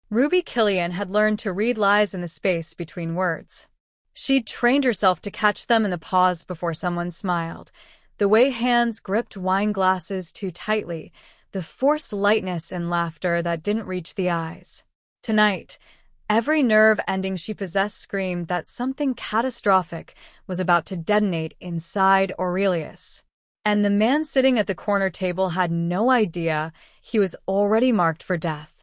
Ruby Killian had learned to read lies in the space between words. She'd trained herself to catch them in the pause before someone smiled, the way hands gripped wine glasses too tightly, the forced lightness and laughter that didn't reach the eyes. Tonight, every nerve ending she possessed screamed that something catastrophic was about to detonate inside Aurelius. And the man sitting at the corner table had no idea he was already marked for death.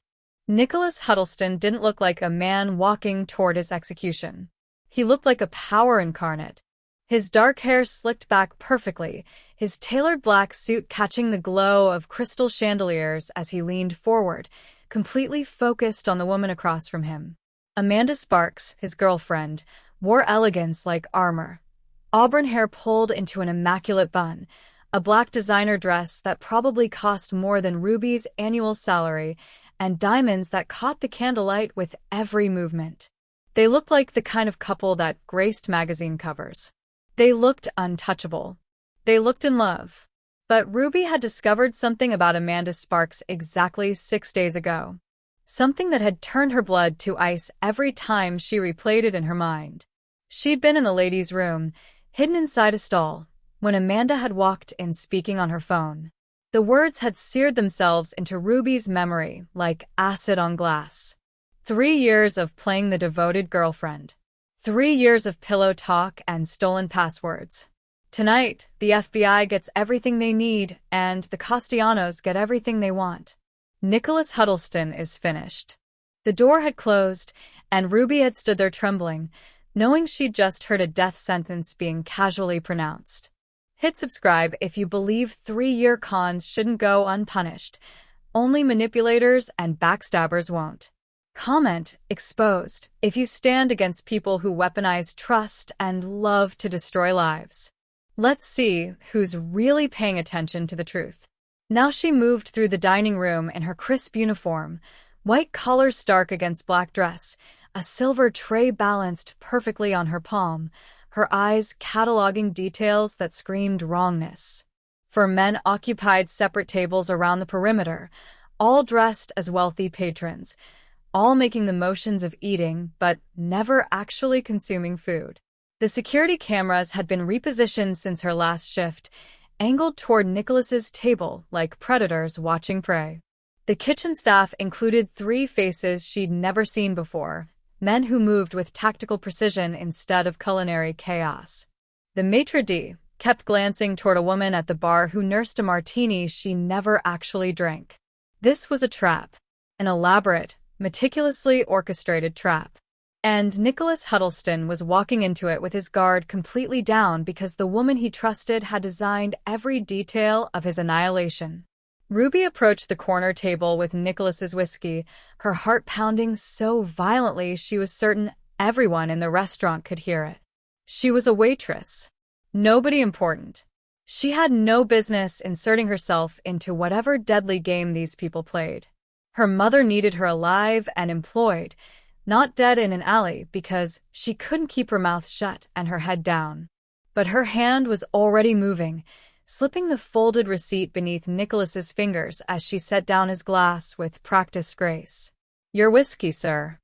Nicholas Huddleston didn't look like a man walking toward his execution. He looked like a power incarnate. His dark hair slicked back perfectly, his tailored black suit catching the glow of crystal chandeliers as he leaned forward, completely focused on the woman across from him. Amanda Sparks, his girlfriend, wore elegance like armor. Auburn hair pulled into an immaculate bun, a black designer dress that probably cost more than Ruby's annual salary, and diamonds that caught the candlelight with every movement. They looked like the kind of couple that graced magazine covers. They looked untouchable. They looked in love. But Ruby had discovered something about Amanda Sparks exactly 6 days ago. Something that had turned her blood to ice every time she replayed it in her mind. She'd been in the ladies' room, hidden inside a stall, when Amanda had walked in speaking on her phone. The words had seared themselves into Ruby's memory like acid on glass. 3 years of playing the devoted girlfriend. 3 years of pillow talk and stolen passwords. Tonight, the FBI gets everything they need, and the Castellanos get everything they want. Nicholas Huddleston is finished. The door had closed, and Ruby had stood there trembling, knowing she'd just heard a death sentence being casually pronounced. Hit subscribe if you believe 3-year cons shouldn't go unpunished. Only manipulators and backstabbers won't. Comment exposed if you stand against people who weaponize trust and love to destroy lives. Let's see who's really paying attention to the truth. Now she moved through the dining room in her crisp uniform, white collar stark against black dress, a silver tray balanced perfectly on her palm, her eyes cataloging details that screamed wrongness. 4 men occupied separate tables around the perimeter, all dressed as wealthy patrons, all making the motions of eating but never actually consuming food. The security cameras had been repositioned since her last shift, angled toward Nicholas's table like predators watching prey. The kitchen staff included 3 faces she'd never seen before, men who moved with tactical precision instead of culinary chaos. The maitre d' kept glancing toward a woman at the bar who nursed a martini she never actually drank. This was a trap, an elaborate, meticulously orchestrated trap. And Nicholas Huddleston was walking into it with his guard completely down because the woman he trusted had designed every detail of his annihilation. Ruby approached the corner table with Nicholas's whiskey, her heart pounding so violently she was certain everyone in the restaurant could hear it. She was a waitress. Nobody important. She had no business inserting herself into whatever deadly game these people played. Her mother needed her alive and employed, not dead in an alley because she couldn't keep her mouth shut and her head down. But her hand was already moving, slipping the folded receipt beneath Nicholas's fingers as she set down his glass with practiced grace. "Your whiskey, sir."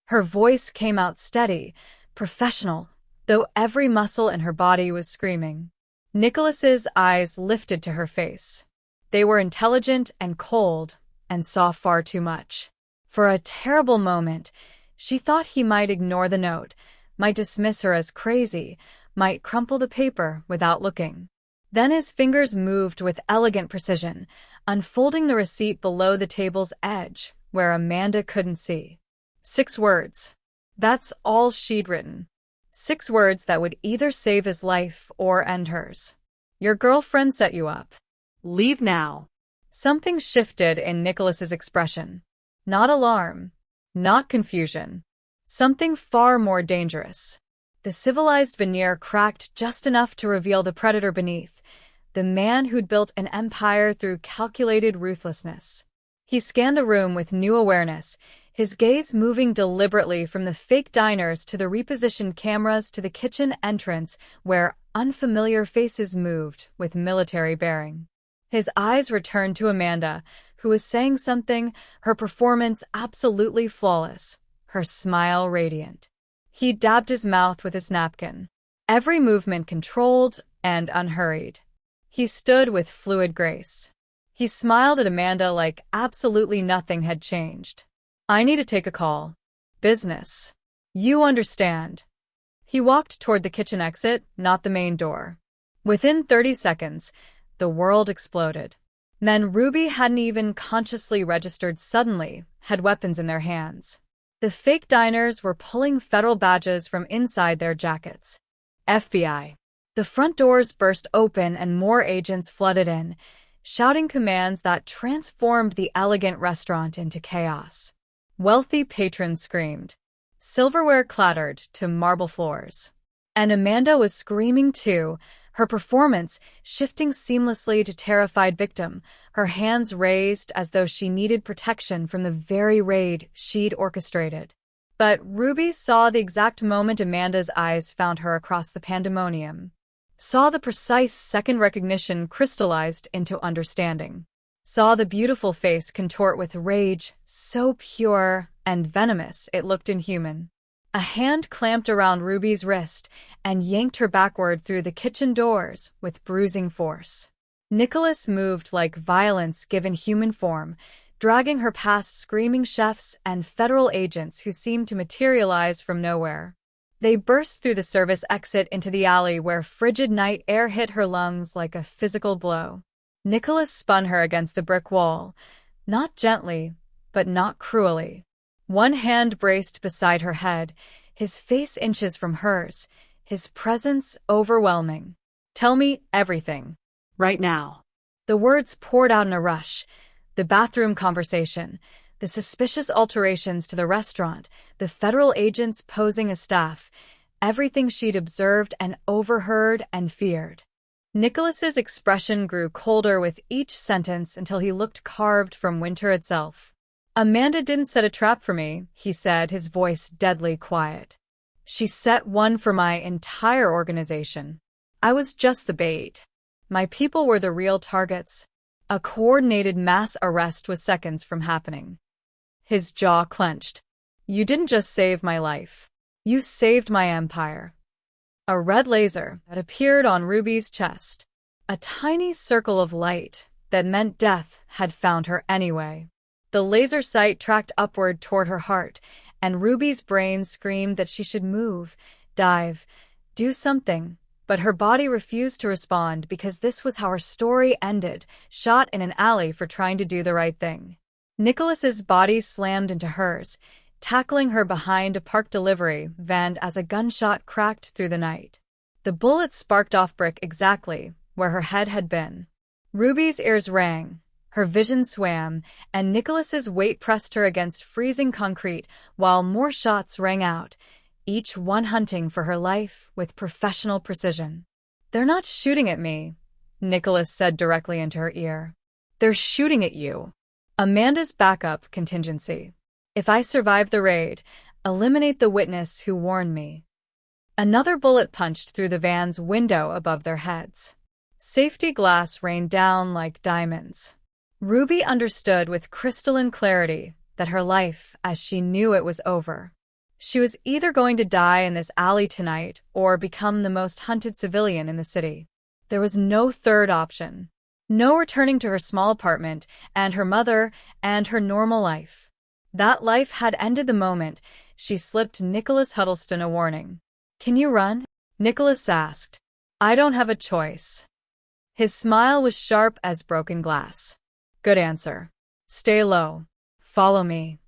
Her voice came out steady, professional, though every muscle in her body was screaming. Nicholas's eyes lifted to her face. They were intelligent and cold, and saw far too much. For a terrible moment, she thought he might ignore the note, might dismiss her as crazy, might crumple the paper without looking. Then his fingers moved with elegant precision, unfolding the receipt below the table's edge, where Amanda couldn't see. 6 words. That's all she'd written. 6 words that would either save his life or end hers. "Your girlfriend set you up. Leave now." Something shifted in Nicholas's expression. Not alarm, not confusion. Something far more dangerous. The civilized veneer cracked just enough to reveal the predator beneath, the man who'd built an empire through calculated ruthlessness. He scanned the room with new awareness, his gaze moving deliberately from the fake diners to the repositioned cameras to the kitchen entrance where unfamiliar faces moved with military bearing. His eyes returned to Amanda, who was saying something, her performance absolutely flawless, her smile radiant. He dabbed his mouth with his napkin, every movement controlled and unhurried. He stood with fluid grace. He smiled at Amanda like absolutely nothing had changed. I need to take a call. Business. You understand. He walked toward the kitchen exit, not the main door. Within 30 seconds, the world exploded. Men Ruby hadn't even consciously registered suddenly had weapons in their hands. The fake diners were pulling federal badges from inside their jackets. FBI. The front doors burst open and more agents flooded in, shouting commands that transformed the elegant restaurant into chaos. Wealthy patrons screamed. Silverware clattered to marble floors. And Amanda was screaming too, her performance shifting seamlessly to terrified victim, her hands raised as though she needed protection from the very raid she'd orchestrated. But Ruby saw the exact moment Amanda's eyes found her across the pandemonium. Saw the precise second recognition crystallized into understanding. Saw the beautiful face contort with rage, so pure and venomous it looked inhuman. A hand clamped around Ruby's wrist and yanked her backward through the kitchen doors with bruising force. Nicholas moved like violence given human form, dragging her past screaming chefs and federal agents who seemed to materialize from nowhere. They burst through the service exit into the alley where frigid night air hit her lungs like a physical blow. Nicholas spun her against the brick wall, not gently, but not cruelly. One hand braced beside her head, his face inches from hers, his presence overwhelming. Tell me everything. Right now. The words poured out in a rush. The bathroom conversation, the suspicious alterations to the restaurant, the federal agents posing as staff, everything she'd observed and overheard and feared. Nicholas's expression grew colder with each sentence until he looked carved from winter itself. Amanda didn't set a trap for me, he said, his voice deadly quiet. She set one for my entire organization. I was just the bait. My people were the real targets. A coordinated mass arrest was seconds from happening. His jaw clenched. You didn't just save my life. You saved my empire. A red laser that appeared on Ruby's chest. A tiny circle of light that meant death had found her anyway. The laser sight tracked upward toward her heart, and Ruby's brain screamed that she should move, dive, do something. But her body refused to respond because this was how her story ended, shot in an alley for trying to do the right thing. Nicholas's body slammed into hers, tackling her behind a parked delivery van as a gunshot cracked through the night. The bullet sparked off brick exactly where her head had been. Ruby's ears rang, her vision swam, and Nicholas's weight pressed her against freezing concrete while more shots rang out, each one hunting for her life with professional precision. They're not shooting at me, Nicholas said directly into her ear. They're shooting at you. Amanda's backup contingency. If I survive the raid, eliminate the witness who warned me. Another bullet punched through the van's window above their heads. Safety glass rained down like diamonds. Ruby understood with crystalline clarity that her life, as she knew it, was over. She was either going to die in this alley tonight or become the most hunted civilian in the city. There was no third option. No returning to her small apartment and her mother and her normal life. That life had ended the moment she slipped Nicholas Huddleston a warning. Can you run? Nicholas asked. I don't have a choice. His smile was sharp as broken glass. Good answer. Stay low. Follow me.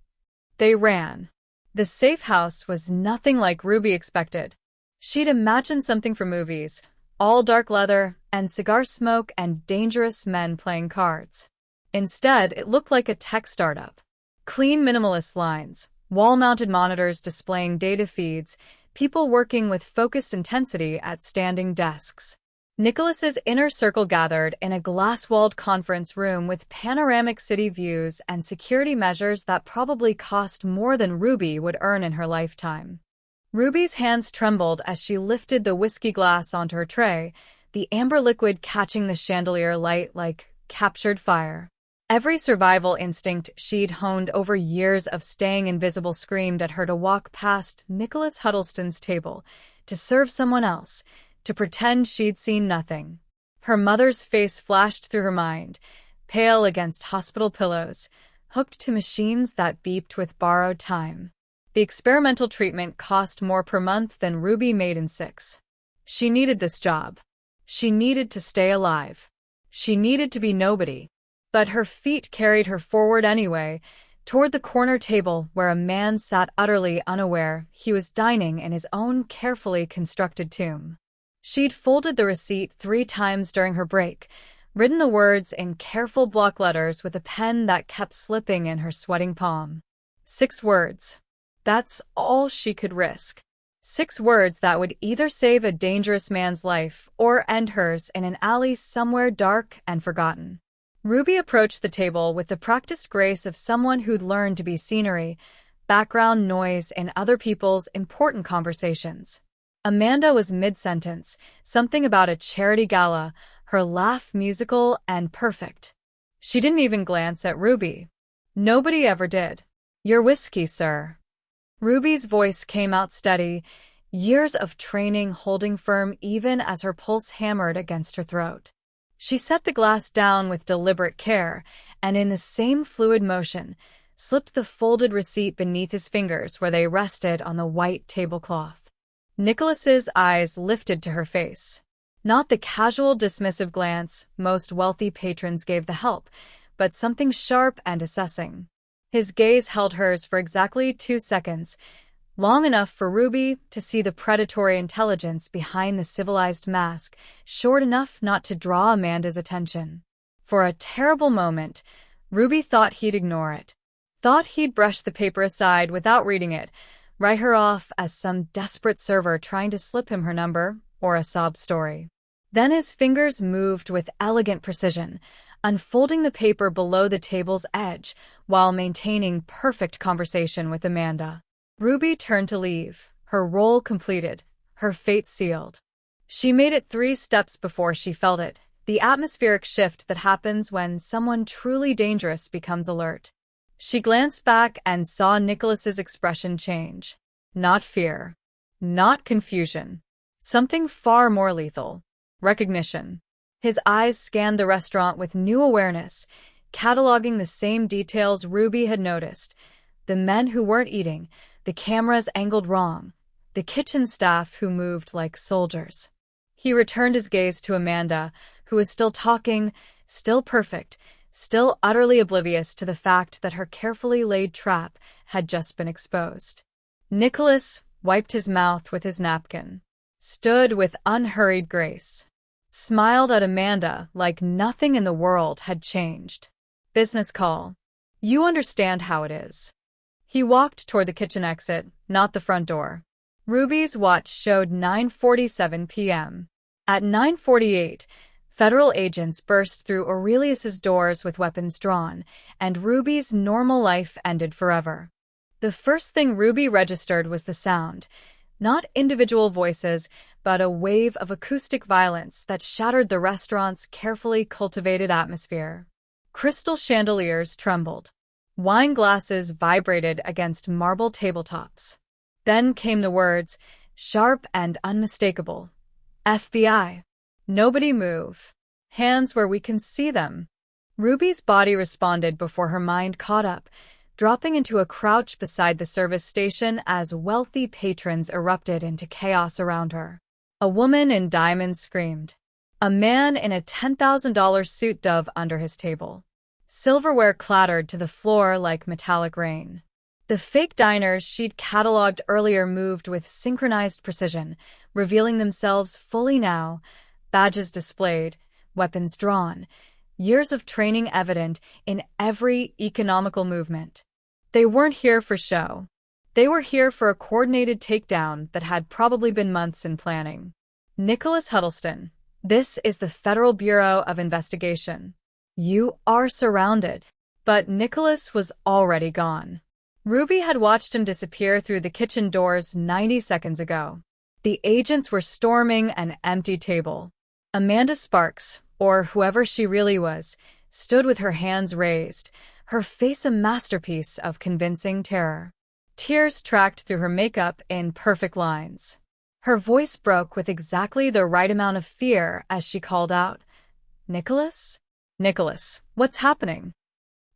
They ran. The safe house was nothing like Ruby expected. She'd imagined something from movies, all dark leather and cigar smoke and dangerous men playing cards. Instead, it looked like a tech startup. Clean minimalist lines, wall-mounted monitors displaying data feeds, people working with focused intensity at standing desks. Nicholas's inner circle gathered in a glass-walled conference room with panoramic city views and security measures that probably cost more than Ruby would earn in her lifetime. Ruby's hands trembled as she lifted the whiskey glass onto her tray, the amber liquid catching the chandelier light like captured fire. Every survival instinct she'd honed over years of staying invisible screamed at her to walk past Nicholas Huddleston's table, to serve someone else, to pretend she'd seen nothing. Her mother's face flashed through her mind, pale against hospital pillows, hooked to machines that beeped with borrowed time. The experimental treatment cost more per month than Ruby made in 6. She needed this job. She needed to stay alive. She needed to be nobody. But her feet carried her forward anyway, toward the corner table where a man sat utterly unaware he was dining in his own carefully constructed tomb. She'd folded the receipt 3 times during her break, written the words in careful block letters with a pen that kept slipping in her sweating palm. 6 words. That's all she could risk. 6 words that would either save a dangerous man's life or end hers in an alley somewhere dark and forgotten. Ruby approached the table with the practiced grace of someone who'd learned to be scenery, background noise in other people's important conversations. Amanda was mid-sentence, something about a charity gala, her laugh musical and perfect. She didn't even glance at Ruby. Nobody ever did. "Your whiskey, sir." Ruby's voice came out steady, years of training holding firm even as her pulse hammered against her throat. She set the glass down with deliberate care, and in the same fluid motion, slipped the folded receipt beneath his fingers where they rested on the white tablecloth. Nicholas's eyes lifted to her face. Not the casual, dismissive glance most wealthy patrons gave the help, but something sharp and assessing. His gaze held hers for exactly 2 seconds, long enough for Ruby to see the predatory intelligence behind the civilized mask, short enough not to draw Amanda's attention. For a terrible moment, Ruby thought he'd ignore it. Thought he'd brush the paper aside without reading it, write her off as some desperate server trying to slip him her number, or a sob story. Then his fingers moved with elegant precision, unfolding the paper below the table's edge while maintaining perfect conversation with Amanda. Ruby turned to leave, her role completed, her fate sealed. She made it 3 steps before she felt it, the atmospheric shift that happens when someone truly dangerous becomes alert. She glanced back and saw Nicholas's expression change. Not fear. Not confusion. Something far more lethal. Recognition. His eyes scanned the restaurant with new awareness, cataloging the same details Ruby had noticed. The men who weren't eating, the cameras angled wrong, the kitchen staff who moved like soldiers. He returned his gaze to Amanda, who was still talking, still perfect, still utterly oblivious to the fact that her carefully laid trap had just been exposed. Nicholas wiped his mouth with his napkin, stood with unhurried grace, smiled at Amanda like nothing in the world had changed. "Business call. You understand how it is." He walked toward the kitchen exit, not the front door. Ruby's watch showed 9:47 p.m. At 9:48, federal agents burst through Aurelius's doors with weapons drawn, and Ruby's normal life ended forever. The first thing Ruby registered was the sound, not individual voices, but a wave of acoustic violence that shattered the restaurant's carefully cultivated atmosphere. Crystal chandeliers trembled. Wine glasses vibrated against marble tabletops. Then came the words, sharp and unmistakable. "FBI. Nobody move. Hands where we can see them." Ruby's body responded before her mind caught up, dropping into a crouch beside the service station as wealthy patrons erupted into chaos around her. A woman in diamonds screamed. A man in a $10,000 suit dove under his table. Silverware clattered to the floor like metallic rain. The fake diners she'd cataloged earlier moved with synchronized precision, revealing themselves fully now, badges displayed, weapons drawn, years of training evident in every economical movement. They weren't here for show. They were here for a coordinated takedown that had probably been months in planning. "Nicholas Huddleston, this is the Federal Bureau of Investigation. You are surrounded." But Nicholas was already gone. Ruby had watched him disappear through the kitchen doors 90 seconds ago. The agents were storming an empty table. Amanda Sparks, or whoever she really was, stood with her hands raised, her face a masterpiece of convincing terror. Tears tracked through her makeup in perfect lines. Her voice broke with exactly the right amount of fear as she called out, "Nicholas? Nicholas, what's happening?"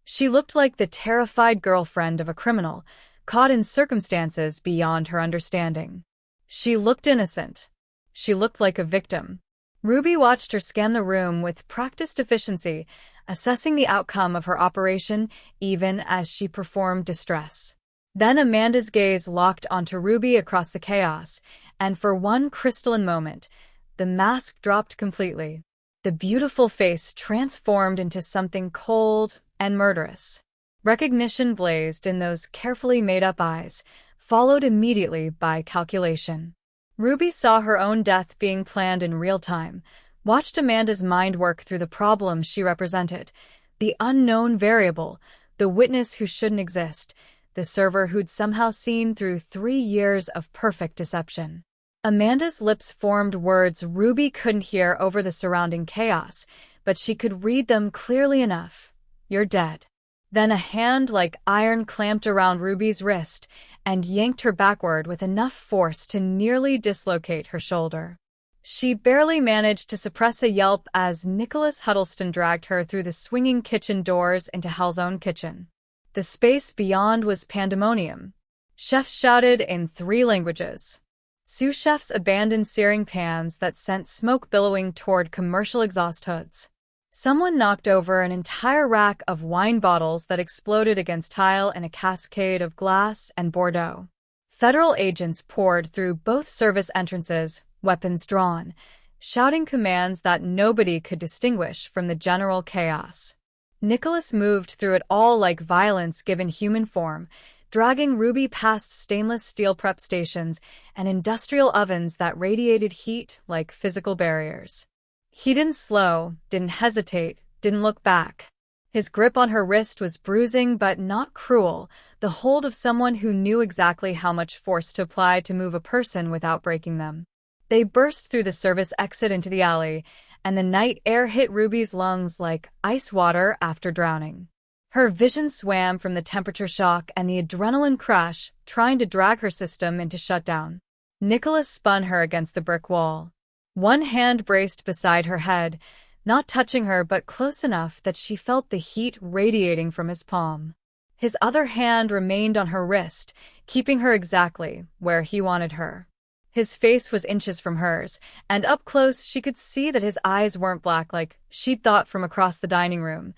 She looked like the terrified girlfriend of a criminal, caught in circumstances beyond her understanding. She looked innocent. She looked like a victim. Ruby watched her scan the room with practiced efficiency, assessing the outcome of her operation even as she performed distress. Then Amanda's gaze locked onto Ruby across the chaos, and for one crystalline moment, the mask dropped completely. The beautiful face transformed into something cold and murderous. Recognition blazed in those carefully made-up eyes, followed immediately by calculation. Ruby saw her own death being planned in real time, watched Amanda's mind work through the problem she represented, the unknown variable, the witness who shouldn't exist, the server who'd somehow seen through 3 years of perfect deception. Amanda's lips formed words Ruby couldn't hear over the surrounding chaos, but she could read them clearly enough. "You're dead." Then a hand like iron clamped around Ruby's wrist and yanked her backward with enough force to nearly dislocate her shoulder. She barely managed to suppress a yelp as Nicholas Huddleston dragged her through the swinging kitchen doors into Hell's Own kitchen. The space beyond was pandemonium. Chefs shouted in 3 languages. Sous chefs abandoned searing pans that sent smoke billowing toward commercial exhaust hoods. Someone knocked over an entire rack of wine bottles that exploded against tile in a cascade of glass and Bordeaux. Federal agents poured through both service entrances, weapons drawn, shouting commands that nobody could distinguish from the general chaos. Nicholas moved through it all like violence given human form, dragging Ruby past stainless steel prep stations and industrial ovens that radiated heat like physical barriers. He didn't slow, didn't hesitate, didn't look back. His grip on her wrist was bruising but not cruel, the hold of someone who knew exactly how much force to apply to move a person without breaking them. They burst through the service exit into the alley, and the night air hit Ruby's lungs like ice water after drowning. Her vision swam from the temperature shock and the adrenaline crash, trying to drag her system into shutdown. Nicholas spun her against the brick wall. One hand braced beside her head, not touching her but close enough that she felt the heat radiating from his palm. His other hand remained on her wrist, keeping her exactly where he wanted her. His face was inches from hers, and up close she could see that his eyes weren't black like she'd thought from across the dining room.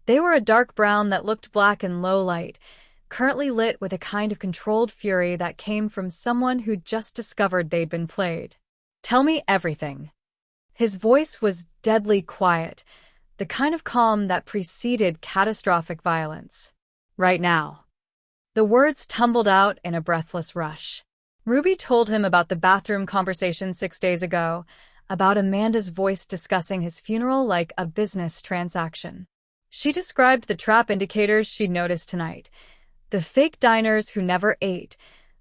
They were a dark brown that looked black in low light, currently lit with a kind of controlled fury that came from someone who'd just discovered they'd been played. "Tell me everything." His voice was deadly quiet, the kind of calm that preceded catastrophic violence. "Right now." The words tumbled out in a breathless rush. Ruby told him about the bathroom conversation 6 days ago, about Amanda's voice discussing his funeral like a business transaction. She described the trap indicators she'd noticed tonight, the fake diners who never ate,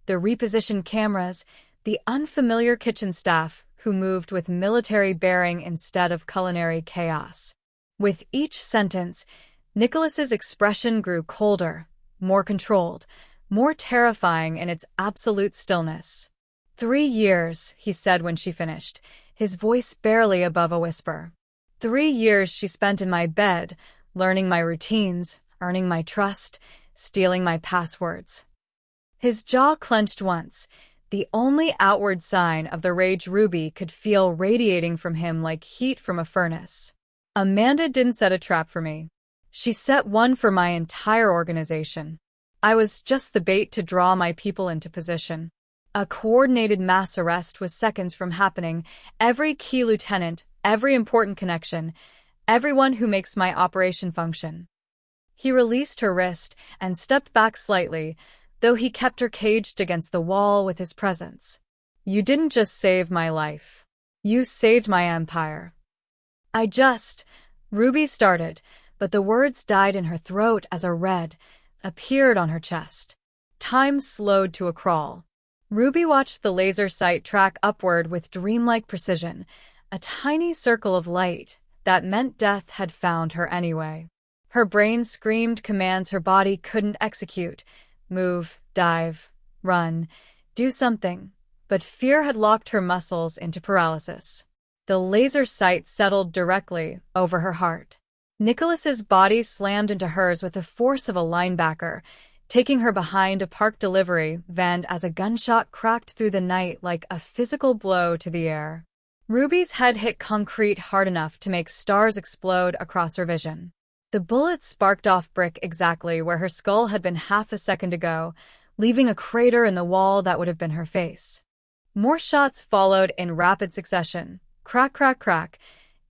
the repositioned cameras, the unfamiliar kitchen staff who moved with military bearing instead of culinary chaos. With each sentence, Nicholas's expression grew colder, more controlled, more terrifying in its absolute stillness. 3 years, he said when she finished, his voice barely above a whisper. 3 years she spent in my bed, learning my routines, earning my trust, stealing my passwords. His jaw clenched once, the only outward sign of the rage Ruby could feel radiating from him like heat from a furnace. "Amanda didn't set a trap for me. She set one for my entire organization. I was just the bait to draw my people into position. A coordinated mass arrest was seconds from happening. Every key lieutenant, every important connection, everyone who makes my operation function." He released her wrist and stepped back slightly, though he kept her caged against the wall with his presence. "You didn't just save my life. You saved my empire." Ruby started, but the words died in her throat as a red appeared on her chest. Time slowed to a crawl. Ruby watched the laser sight track upward with dreamlike precision, a tiny circle of light, That meant death had found her anyway. Her brain screamed commands her body couldn't execute. Move, dive, run, do something. But fear had locked her muscles into paralysis. The laser sight settled directly over her heart. Nicholas's body slammed into hers with the force of a linebacker, taking her behind a parked delivery van as a gunshot cracked through the night like a physical blow to the air. Ruby's head hit concrete hard enough to make stars explode across her vision. The bullet sparked off brick exactly where her skull had been half a second ago, leaving a crater in the wall that would have been her face. More shots followed in rapid succession. Crack, crack, crack,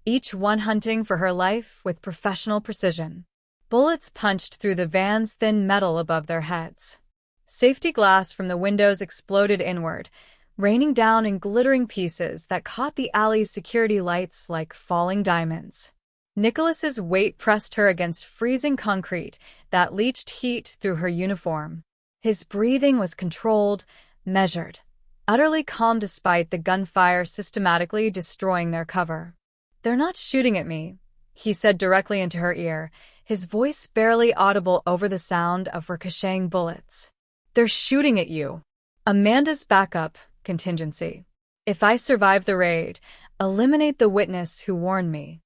each one hunting for her life with professional precision. Bullets punched through the van's thin metal above their heads. Safety glass from the windows exploded inward, raining down in glittering pieces that caught the alley's security lights like falling diamonds. Nicholas's weight pressed her against freezing concrete that leached heat through her uniform. His breathing was controlled, measured, utterly calm despite the gunfire systematically destroying their cover. "They're not shooting at me," he said directly into her ear, his voice barely audible over the sound of ricocheting bullets. "They're shooting at you." Amanda's backup contingency. "If I survive the raid, eliminate the witness who warned me."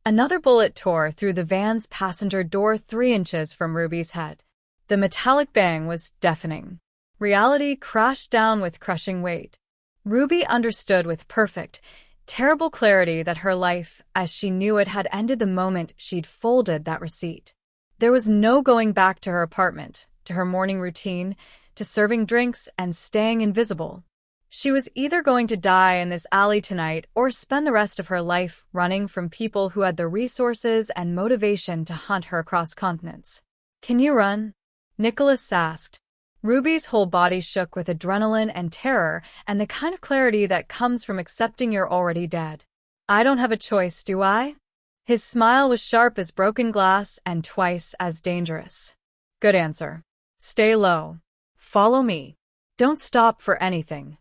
Another bullet tore through the van's passenger door 3 inches from Ruby's head. The metallic bang was deafening. Reality crashed down with crushing weight. Ruby understood with perfect, terrible clarity that her life, as she knew it, had ended the moment she'd folded that receipt. There was no going back to her apartment, to her morning routine, to serving drinks and staying invisible. She was either going to die in this alley tonight or spend the rest of her life running from people who had the resources and motivation to hunt her across continents. "Can you run?" Nicholas asked. Ruby's whole body shook with adrenaline and terror and the kind of clarity that comes from accepting you're already dead. "I don't have a choice, do I?" His smile was sharp as broken glass and twice as dangerous. "Good answer. Stay low. Follow me. Don't stop for anything."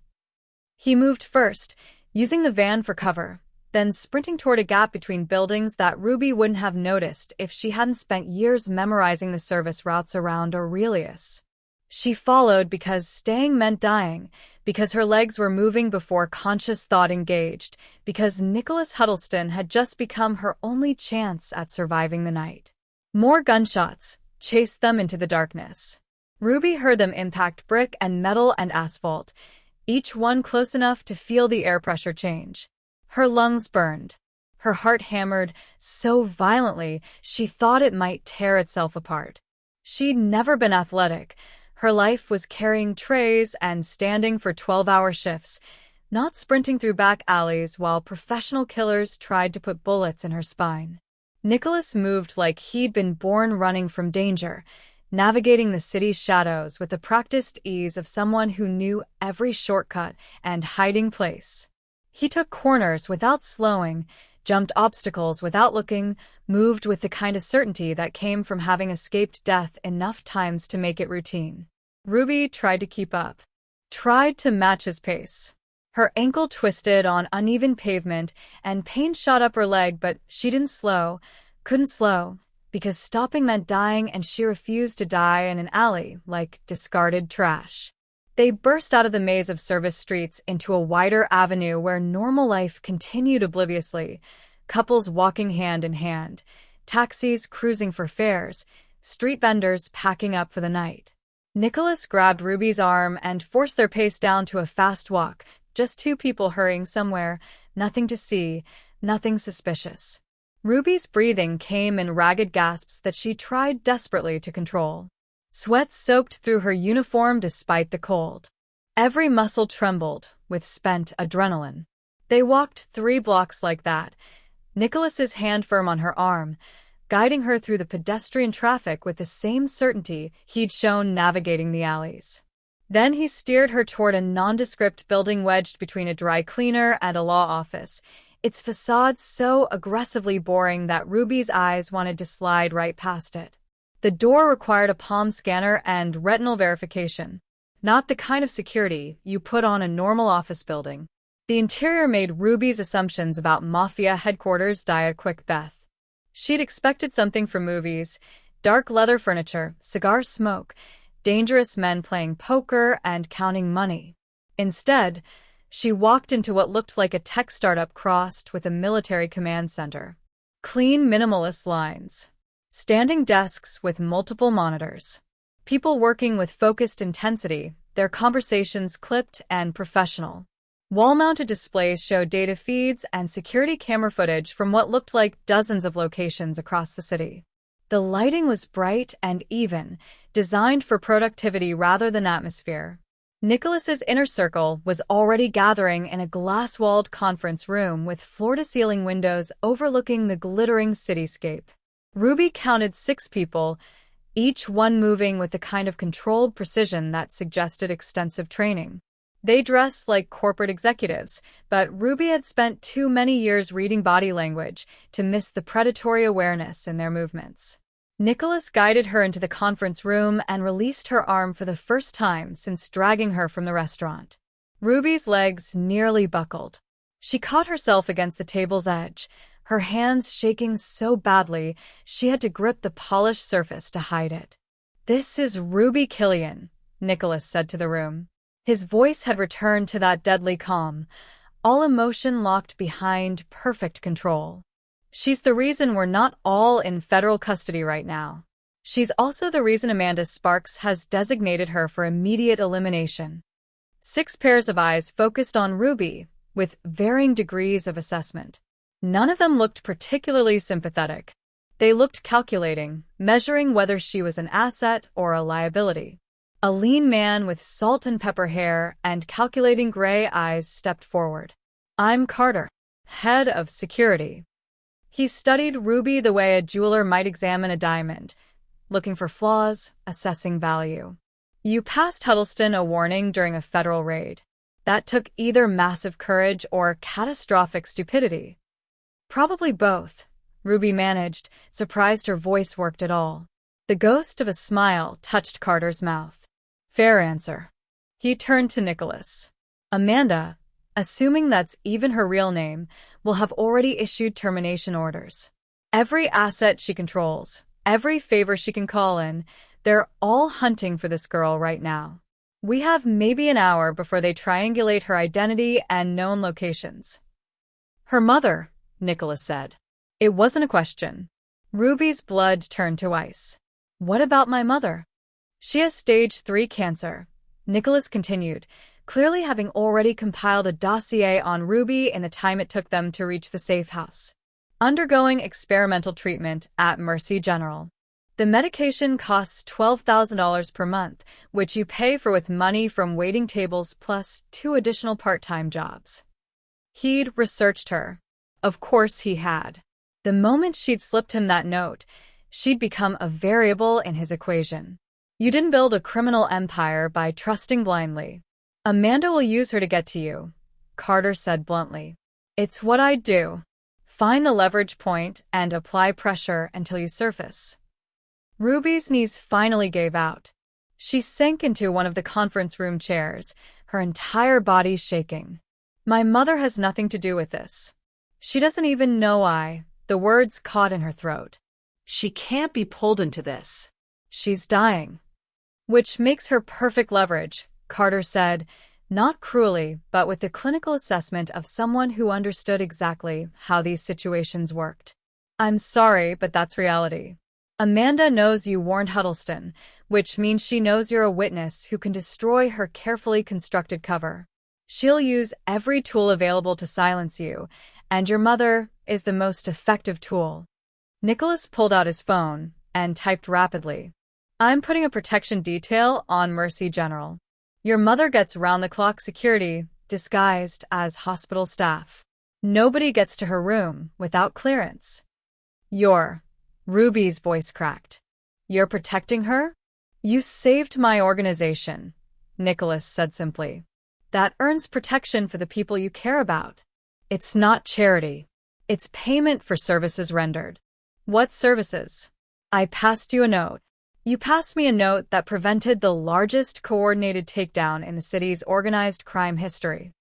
He moved first, using the van for cover, then sprinting toward a gap between buildings that Ruby wouldn't have noticed if she hadn't spent years memorizing the service routes around Aurelius. She followed because staying meant dying, because her legs were moving before conscious thought engaged, because Nicholas Huddleston had just become her only chance at surviving the night. More gunshots chased them into the darkness. Ruby heard them impact brick and metal and asphalt, each one close enough to feel the air pressure change. Her lungs burned. Her heart hammered so violently she thought it might tear itself apart. She'd never been athletic. Her life was carrying trays and standing for 12-hour shifts, not sprinting through back alleys while professional killers tried to put bullets in her spine. Nicholas moved like he'd been born running from danger, navigating the city's shadows with the practiced ease of someone who knew every shortcut and hiding place. He took corners without slowing, jumped obstacles without looking, moved with the kind of certainty that came from having escaped death enough times to make it routine. Ruby tried to keep up, tried to match his pace. Her ankle twisted on uneven pavement and pain shot up her leg, but she didn't slow, couldn't slow, because stopping meant dying and she refused to die in an alley like discarded trash. They burst out of the maze of service streets into a wider avenue where normal life continued obliviously, couples walking hand in hand, taxis cruising for fares, street vendors packing up for the night. Nicholas grabbed Ruby's arm and forced their pace down to a fast walk, just 2 people hurrying somewhere, nothing to see, nothing suspicious. Ruby's breathing came in ragged gasps that she tried desperately to control. Sweat soaked through her uniform despite the cold. Every muscle trembled with spent adrenaline. They walked 3 blocks like that, Nicholas's hand firm on her arm, guiding her through the pedestrian traffic with the same certainty he'd shown navigating the alleys. Then he steered her toward a nondescript building wedged between a dry cleaner and a law office, its facade so aggressively boring that Ruby's eyes wanted to slide right past it. The door required a palm scanner and retinal verification, not the kind of security you put on a normal office building. The interior made Ruby's assumptions about Mafia headquarters die a quick death. She'd expected something from movies: dark leather furniture, cigar smoke, dangerous men playing poker and counting money. Instead, she walked into what looked like a tech startup crossed with a military command center. Clean, minimalist lines. Standing desks with multiple monitors. People working with focused intensity, their conversations clipped and professional. Wall-mounted displays showed data feeds and security camera footage from what looked like dozens of locations across the city. The lighting was bright and even, designed for productivity rather than atmosphere. Nicholas's inner circle was already gathering in a glass-walled conference room with floor-to-ceiling windows overlooking the glittering cityscape. Ruby counted 6 people, each one moving with the kind of controlled precision that suggested extensive training. They dressed like corporate executives, but Ruby had spent too many years reading body language to miss the predatory awareness in their movements. Nicholas guided her into the conference room and released her arm for the first time since dragging her from the restaurant. Ruby's legs nearly buckled. She caught herself against the table's edge, her hands shaking so badly she had to grip the polished surface to hide it. "This is Ruby Killian," Nicholas said to the room. His voice had returned to that deadly calm, all emotion locked behind perfect control. "She's the reason we're not all in federal custody right now. She's also the reason Amanda Sparks has designated her for immediate elimination." 6 pairs of eyes focused on Ruby, with varying degrees of assessment. None of them looked particularly sympathetic. They looked calculating, measuring whether she was an asset or a liability. A lean man with salt and pepper hair and calculating gray eyes stepped forward. "I'm Carter, head of security." He studied Ruby the way a jeweler might examine a diamond, looking for flaws, assessing value. "You passed Huddleston a warning during a federal raid. That took either massive courage or catastrophic stupidity." "Probably both," Ruby managed, surprised her voice worked at all. The ghost of a smile touched Carter's mouth. "Fair answer." He turned to Nicholas. "Amanda, assuming that's even her real name, will have already issued termination orders. Every asset she controls, every favor she can call in, they're all hunting for this girl right now. We have maybe an hour before they triangulate her identity and known locations." "Her mother," Nicholas said. It wasn't a question. Ruby's blood turned to ice. "What about my mother?" "She has stage 3 cancer," Nicholas continued, clearly having already compiled a dossier on Ruby in the time it took them to reach the safe house. "Undergoing experimental treatment at Mercy General. The medication costs $12,000 per month, which you pay for with money from waiting tables plus 2 additional part-time jobs." He'd researched her. Of course he had. The moment she'd slipped him that note, she'd become a variable in his equation. "You didn't build a criminal empire by trusting blindly. Amanda will use her to get to you," Carter said bluntly. "It's what I'd do. Find the leverage point and apply pressure until you surface." Ruby's knees finally gave out. She sank into one of the conference room chairs, her entire body shaking. "My mother has nothing to do with this. She doesn't even know the words caught in her throat. "She can't be pulled into this. She's dying." "Which makes her perfect leverage," Carter said, not cruelly, but with the clinical assessment of someone who understood exactly how these situations worked. "I'm sorry, but that's reality. Amanda knows you warned Huddleston, which means she knows you're a witness who can destroy her carefully constructed cover. She'll use every tool available to silence you, and your mother is the most effective tool." Nicholas pulled out his phone and typed rapidly. "I'm putting a protection detail on Mercy General. Your mother gets round-the-clock security, disguised as hospital staff. Nobody gets to her room without clearance." Ruby's voice cracked. "You're protecting her?" "You saved my organization," Nicholas said simply. "That earns protection for the people you care about. It's not charity. It's payment for services rendered." "What services?" "I passed you a note. You passed me a note that prevented the largest coordinated takedown in the city's organized crime history."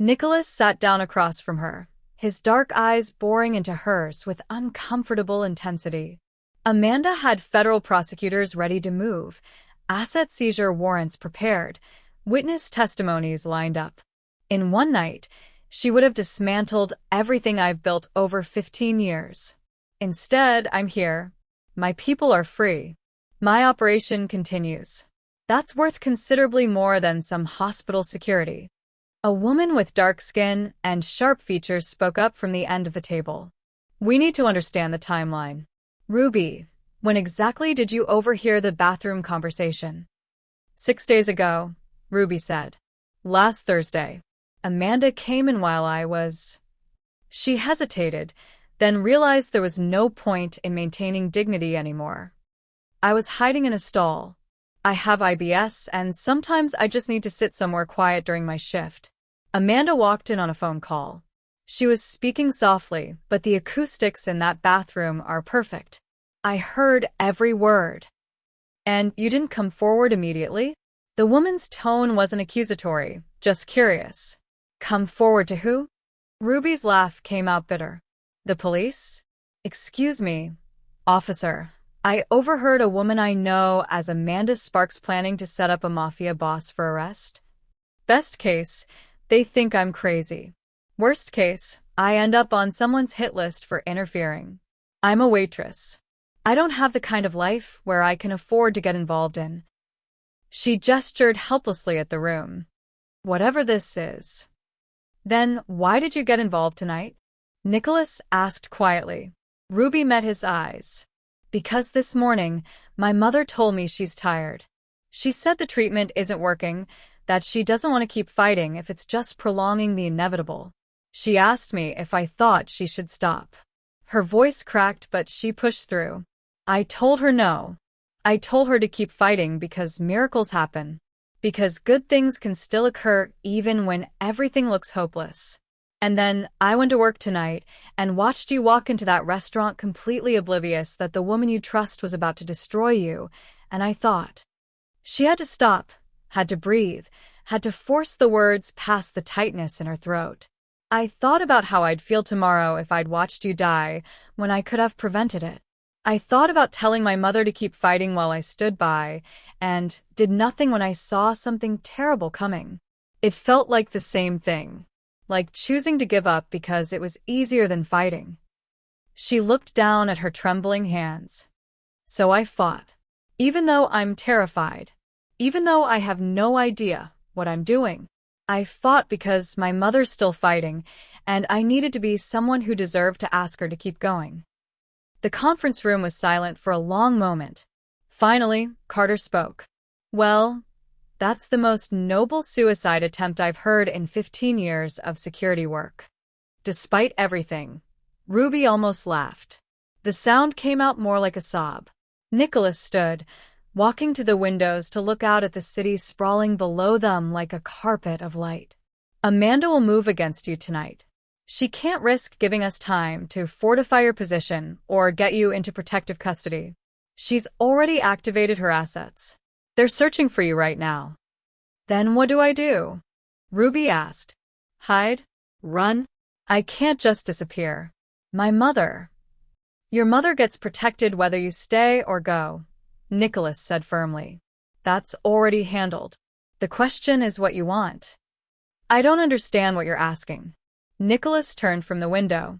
Nicholas sat down across from her, his dark eyes boring into hers with uncomfortable intensity. Amanda had federal prosecutors ready to move, asset seizure warrants prepared, witness testimonies lined up. In one night, she would have dismantled everything I've built over 15 years. Instead, I'm here. My people are free. My operation continues. That's worth considerably more than some hospital security. A woman with dark skin and sharp features spoke up from the end of the table. We need to understand the timeline. Ruby, when exactly did you overhear the bathroom conversation? 6 days ago, Ruby said. Last Thursday. Amanda came in while I was... She hesitated, then realized there was no point in maintaining dignity anymore. I was hiding in a stall. I have IBS, and sometimes I just need to sit somewhere quiet during my shift. Amanda walked in on a phone call. She was speaking softly, but the acoustics in that bathroom are perfect. I heard every word. And you didn't come forward immediately? The woman's tone wasn't accusatory, just curious. Come forward to who? Ruby's laugh came out bitter. The police? Excuse me, officer. I overheard a woman I know as Amanda Sparks planning to set up a Mafia boss for arrest. Best case, they think I'm crazy. Worst case, I end up on someone's hit list for interfering. I'm a waitress. I don't have the kind of life where I can afford to get involved in. She gestured helplessly at the room. Whatever this is. Then why did you get involved tonight? Nicholas asked quietly. Ruby met his eyes. Because this morning, my mother told me she's tired. She said the treatment isn't working, that she doesn't want to keep fighting if it's just prolonging the inevitable. She asked me if I thought she should stop. Her voice cracked, but she pushed through. I told her no. I told her to keep fighting because miracles happen. Because good things can still occur even when everything looks hopeless. And then I went to work tonight and watched you walk into that restaurant completely oblivious that the woman you trust was about to destroy you, and I thought. She had to stop, had to breathe, had to force the words past the tightness in her throat. I thought about how I'd feel tomorrow if I'd watched you die when I could have prevented it. I thought about telling my mother to keep fighting while I stood by, and did nothing when I saw something terrible coming. It felt like the same thing. Like choosing to give up because it was easier than fighting. She looked down at her trembling hands. So I fought. Even though I'm terrified. Even though I have no idea what I'm doing. I fought because my mother's still fighting, and I needed to be someone who deserved to ask her to keep going. The conference room was silent for a long moment. Finally, Carter spoke. Well, that's the most noble suicide attempt I've heard in 15 years of security work. Despite everything, Ruby almost laughed. The sound came out more like a sob. Nicholas stood, walking to the windows to look out at the city sprawling below them like a carpet of light. Amanda will move against you tonight. She can't risk giving us time to fortify your position or get you into protective custody. She's already activated her assets. They're searching for you right now. Then what do I do? Ruby asked. Hide? Run? I can't just disappear. My mother. Your mother gets protected whether you stay or go, Nicholas said firmly. That's already handled. The question is what you want. I don't understand what you're asking. Nicholas turned from the window.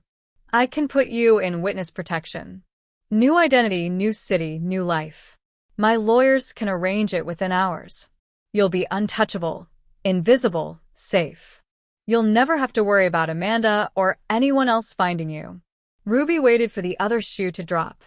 I can put you in witness protection. New identity, new city, new life. My lawyers can arrange it within hours. You'll be untouchable, invisible, safe. You'll never have to worry about Amanda or anyone else finding you. Ruby waited for the other shoe to drop.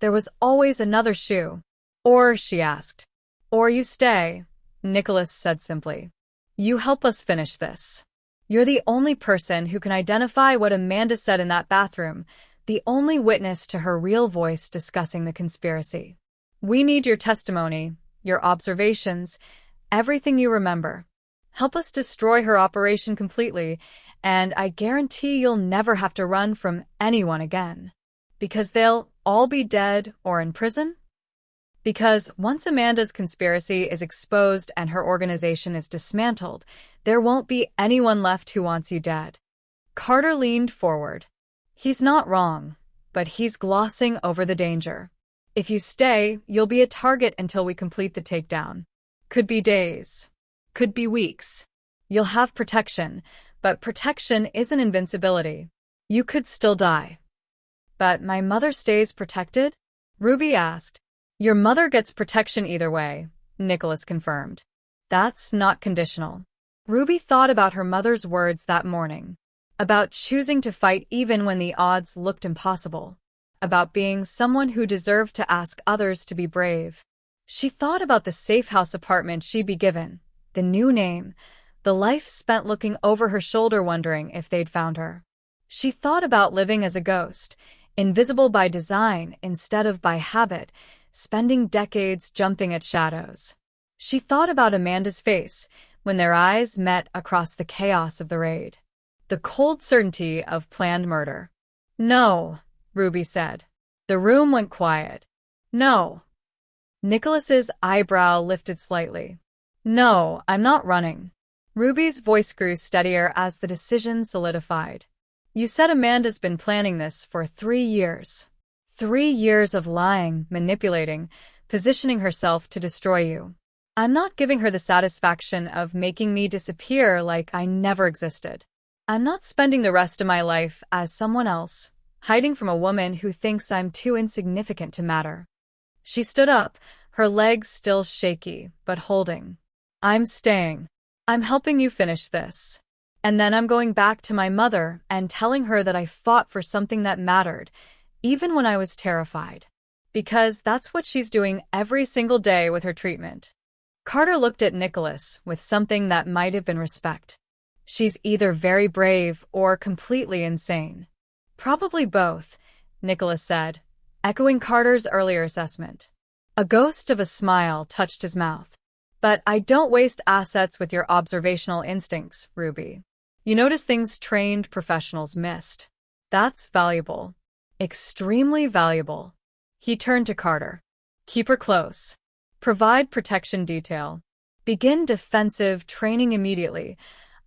There was always another shoe. Or, she asked. Or you stay, Nicholas said simply. You help us finish this. You're the only person who can identify what Amanda said in that bathroom, the only witness to her real voice discussing the conspiracy. We need your testimony, your observations, everything you remember. Help us destroy her operation completely, and I guarantee you'll never have to run from anyone again. Because they'll all be dead or in prison? Because once Amanda's conspiracy is exposed and her organization is dismantled, there won't be anyone left who wants you dead. Carter leaned forward. He's not wrong, but he's glossing over the danger. If you stay, you'll be a target until we complete the takedown. Could be days. Could be weeks. You'll have protection, but protection isn't invincibility. You could still die. But my mother stays protected? Ruby asked. Your mother gets protection either way, Nicholas confirmed. That's not conditional. Ruby thought about her mother's words that morning. About choosing to fight even when the odds looked impossible. About being someone who deserved to ask others to be brave. She thought about the safe house apartment she'd be given, the new name, the life spent looking over her shoulder wondering if they'd found her. She thought about living as a ghost, invisible by design instead of by habit, spending decades jumping at shadows. She thought about Amanda's face when their eyes met across the chaos of the raid. The cold certainty of planned murder. No, Ruby said. The room went quiet. No. Nicholas's eyebrow lifted slightly. No, I'm not running. Ruby's voice grew steadier as the decision solidified. You said Amanda's been planning this for 3 years. 3 years of lying, manipulating, positioning herself to destroy you. I'm not giving her the satisfaction of making me disappear like I never existed. I'm not spending the rest of my life as someone else, hiding from a woman who thinks I'm too insignificant to matter. She stood up, her legs still shaky, but holding. I'm staying. I'm helping you finish this. And then I'm going back to my mother and telling her that I fought for something that mattered, even when I was terrified. Because that's what she's doing every single day with her treatment. Carter looked at Nicholas with something that might have been respect. She's either very brave or completely insane. Probably both, Nicholas said, echoing Carter's earlier assessment. A ghost of a smile touched his mouth. But I don't waste assets with your observational instincts, Ruby. You notice things trained professionals missed. That's valuable. Extremely valuable. He turned to Carter. Keep her close. Provide protection detail. Begin defensive training immediately.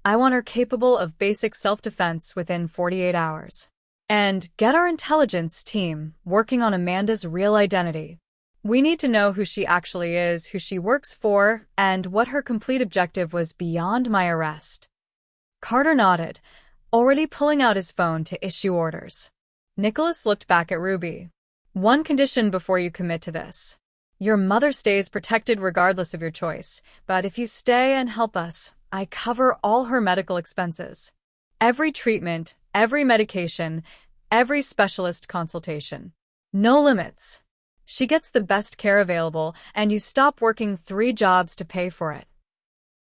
I want her capable of basic self-defense within 48 hours. And get our intelligence team working on Amanda's real identity. We need to know who she actually is, who she works for, and what her complete objective was beyond my arrest. Carter nodded, already pulling out his phone to issue orders. Nicholas looked back at Ruby. One condition before you commit to this. Your mother stays protected regardless of your choice, but if you stay and help us, I cover all her medical expenses. Every treatment, every medication, every specialist consultation. No limits. She gets the best care available, and you stop working 3 jobs to pay for it.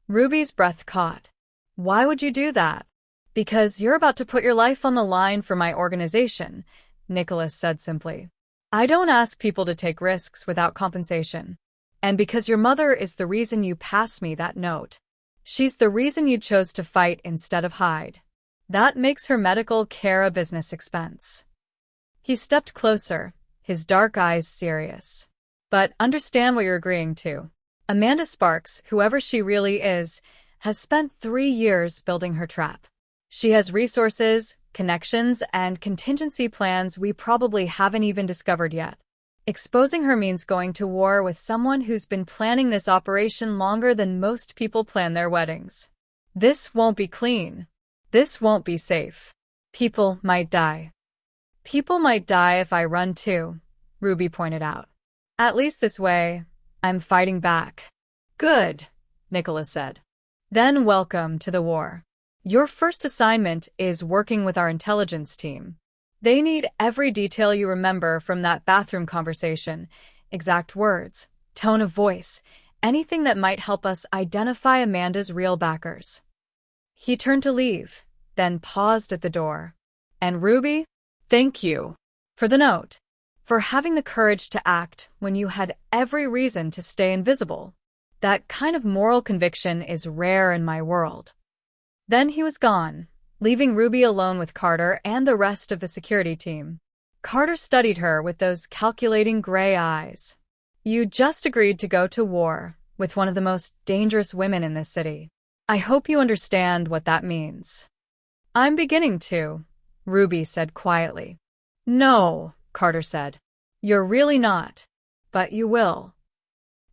Ruby's breath caught. Why would you do that? Because you're about to put your life on the line for my organization, Nicholas said simply. I don't ask people to take risks without compensation. And because your mother is the reason you passed me that note. She's the reason you chose to fight instead of hide. That makes her medical care a business expense. He stepped closer, his dark eyes serious. But understand what you're agreeing to. Amanda Sparks, whoever she really is, has spent 3 years building her trap. She has resources, connections, and contingency plans we probably haven't even discovered yet. Exposing her means going to war with someone who's been planning this operation longer than most people plan their weddings. This won't be clean. This won't be safe. People might die. People might die if I run too, Ruby pointed out. At least this way, I'm fighting back. Good, Nicholas said. Then welcome to the war. Your first assignment is working with our intelligence team. They need every detail you remember from that bathroom conversation, exact words, tone of voice, anything that might help us identify Amanda's real backers. He turned to leave, then paused at the door. And Ruby, thank you for the note, for having the courage to act when you had every reason to stay invisible. That kind of moral conviction is rare in my world. Then he was gone, leaving Ruby alone with Carter and the rest of the security team. Carter studied her with those calculating gray eyes. You just agreed to go to war with one of the most dangerous women in this city. I hope you understand what that means. I'm beginning to, Ruby said quietly. No, Carter said. You're really not. But you will.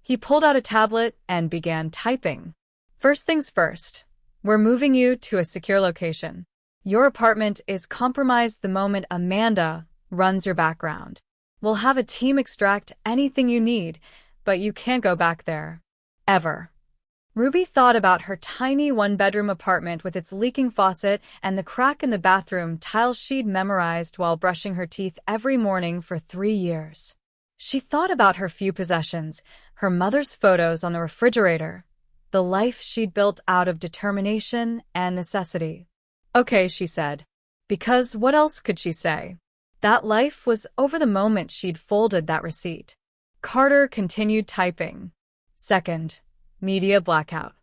He pulled out a tablet and began typing. First things first, we're moving you to a secure location. Your apartment is compromised the moment Amanda runs your background. We'll have a team extract anything you need, but you can't go back there. Ever. Ruby thought about her tiny one-bedroom apartment with its leaking faucet and the crack in the bathroom tile she'd memorized while brushing her teeth every morning for 3 years. She thought about her few possessions, her mother's photos on the refrigerator, the life she'd built out of determination and necessity. Okay, she said. Because what else could she say? That life was over the moment she'd folded that receipt. Carter continued typing. Second, media blackout.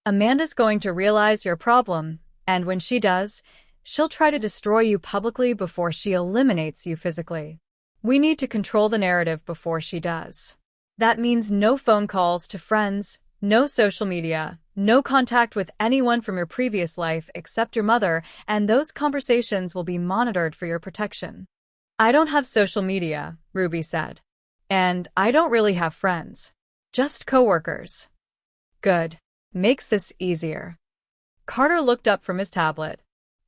Amanda's going to realize your problem, and when she does, she'll try to destroy you publicly before she eliminates you physically. We need to control the narrative before she does. That means no phone calls to friends, no social media, no contact with anyone from your previous life except your mother, and those conversations will be monitored for your protection. I don't have social media, Ruby said. And I don't really have friends. Just coworkers. Good. Makes this easier. Carter looked up from his tablet.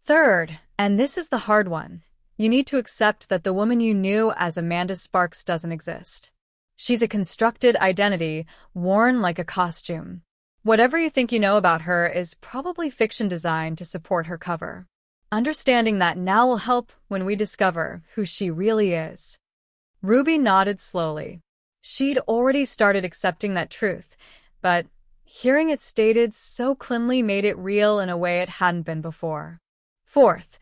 Third, and this is the hard one, you need to accept that the woman you knew as Amanda Sparks doesn't exist. She's a constructed identity, worn like a costume. Whatever you think you know about her is probably fiction designed to support her cover. Understanding that now will help when we discover who she really is. Ruby nodded slowly. She'd already started accepting that truth, but hearing it stated so cleanly made it real in a way it hadn't been before. Fourth,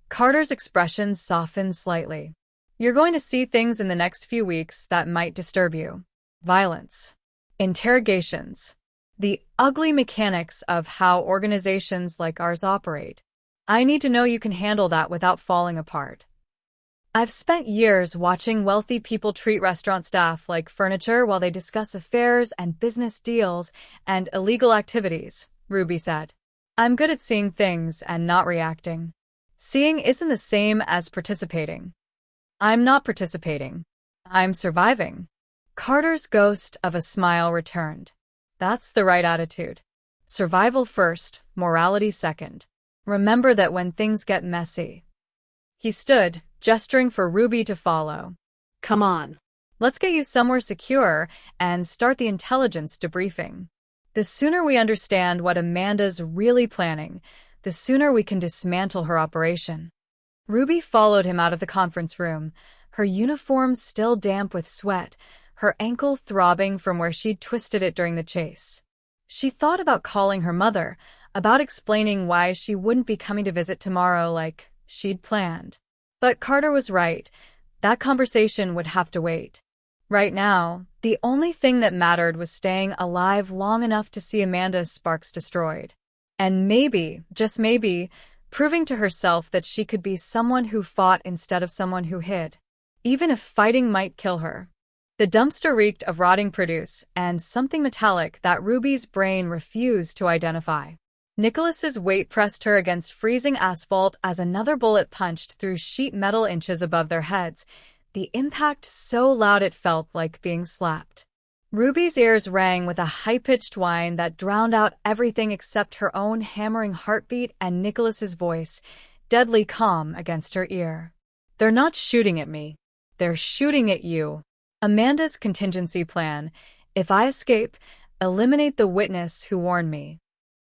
Carter's expression softened slightly. You're going to see things in the next few weeks that might disturb you. Violence. Interrogations. The ugly mechanics of how organizations like ours operate. I need to know you can handle that without falling apart. I've spent years watching wealthy people treat restaurant staff like furniture while they discuss affairs and business deals and illegal activities, Ruby said. I'm good at seeing things and not reacting. Seeing isn't the same as participating. I'm not participating. I'm surviving. Carter's ghost of a smile returned. That's the right attitude. Survival first, morality second. Remember that when things get messy. He stood, gesturing for Ruby to follow. Come on. Let's get you somewhere secure and start the intelligence debriefing. The sooner we understand what Amanda's really planning, the sooner we can dismantle her operation. Ruby followed him out of the conference room, her uniform still damp with sweat, her ankle throbbing from where she'd twisted it during the chase. She thought about calling her mother, about explaining why she wouldn't be coming to visit tomorrow like she'd planned. But Carter was right. That conversation would have to wait. Right now, the only thing that mattered was staying alive long enough to see Amanda Sparks destroyed. And maybe, just maybe, proving to herself that she could be someone who fought instead of someone who hid. Even if fighting might kill her. The dumpster reeked of rotting produce and something metallic that Ruby's brain refused to identify. Nicholas's weight pressed her against freezing asphalt as another bullet punched through sheet metal inches above their heads, the impact so loud it felt like being slapped. Ruby's ears rang with a high-pitched whine that drowned out everything except her own hammering heartbeat and Nicholas's voice, deadly calm against her ear. They're not shooting at me. They're shooting at you. Amanda's contingency plan. If I escape, eliminate the witness who warned me.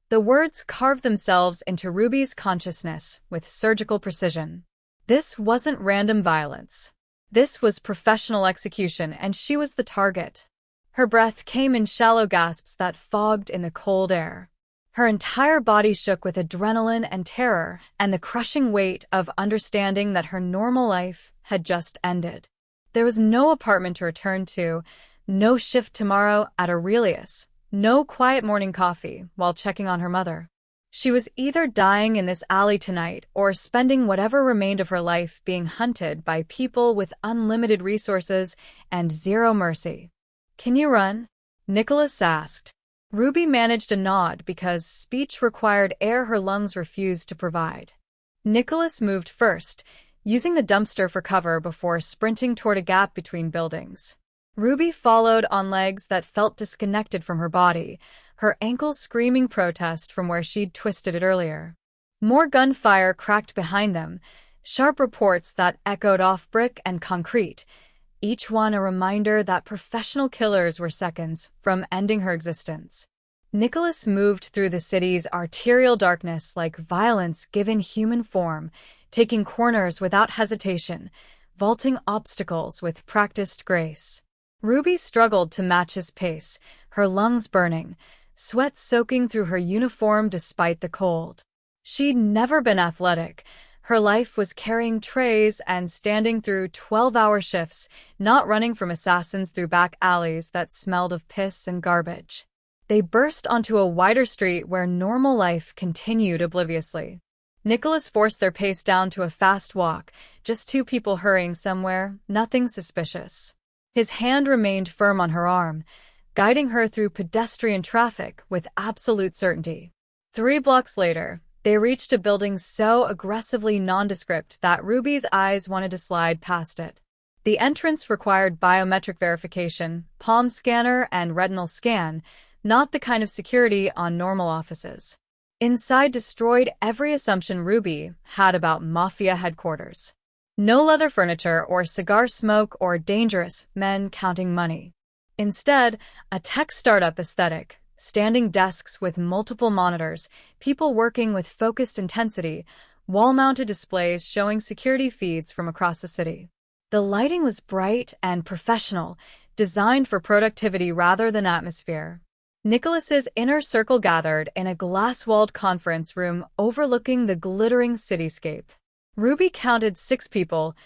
The words carved themselves into Ruby's consciousness with surgical precision. This wasn't random violence. This was professional execution, and she was the target. Her breath came in shallow gasps that fogged in the cold air. Her entire body shook with adrenaline and terror and the crushing weight of understanding that her normal life had just ended. There was no apartment to return to, no shift tomorrow at Aurelius, no quiet morning coffee while checking on her mother. She was either dying in this alley tonight or spending whatever remained of her life being hunted by people with unlimited resources and zero mercy. "Can you run?" Nicholas asked. Ruby managed a nod because speech required air her lungs refused to provide. Nicholas moved first, using the dumpster for cover before sprinting toward a gap between buildings. Ruby followed on legs that felt disconnected from her body, her ankles screaming protest from where she'd twisted it earlier. More gunfire cracked behind them, sharp reports that echoed off brick and concrete, each one a reminder that professional killers were seconds from ending her existence. Nicholas moved through the city's arterial darkness like violence given human form, taking corners without hesitation, vaulting obstacles with practiced grace. Ruby struggled to match his pace, her lungs burning, sweat soaking through her uniform despite the cold. She'd never been athletic. Her life was carrying trays and standing through 12-hour shifts, not running from assassins through back alleys that smelled of piss and garbage. They burst onto a wider street where normal life continued obliviously. Nicholas forced their pace down to a fast walk, just two people hurrying somewhere, nothing suspicious. His hand remained firm on her arm, guiding her through pedestrian traffic with absolute certainty. 3 blocks later, they reached a building so aggressively nondescript that Ruby's eyes wanted to slide past it. The entrance required biometric verification, palm scanner, and retinal scan, not the kind of security on normal offices. Inside destroyed every assumption Ruby had about Mafia headquarters. No leather furniture or cigar smoke or dangerous men counting money. Instead, a tech startup aesthetic, standing desks with multiple monitors, people working with focused intensity, wall-mounted displays showing security feeds from across the city. The lighting was bright and professional, designed for productivity rather than atmosphere. Nicholas's inner circle gathered in a glass-walled conference room overlooking the glittering cityscape. Ruby counted 6 people,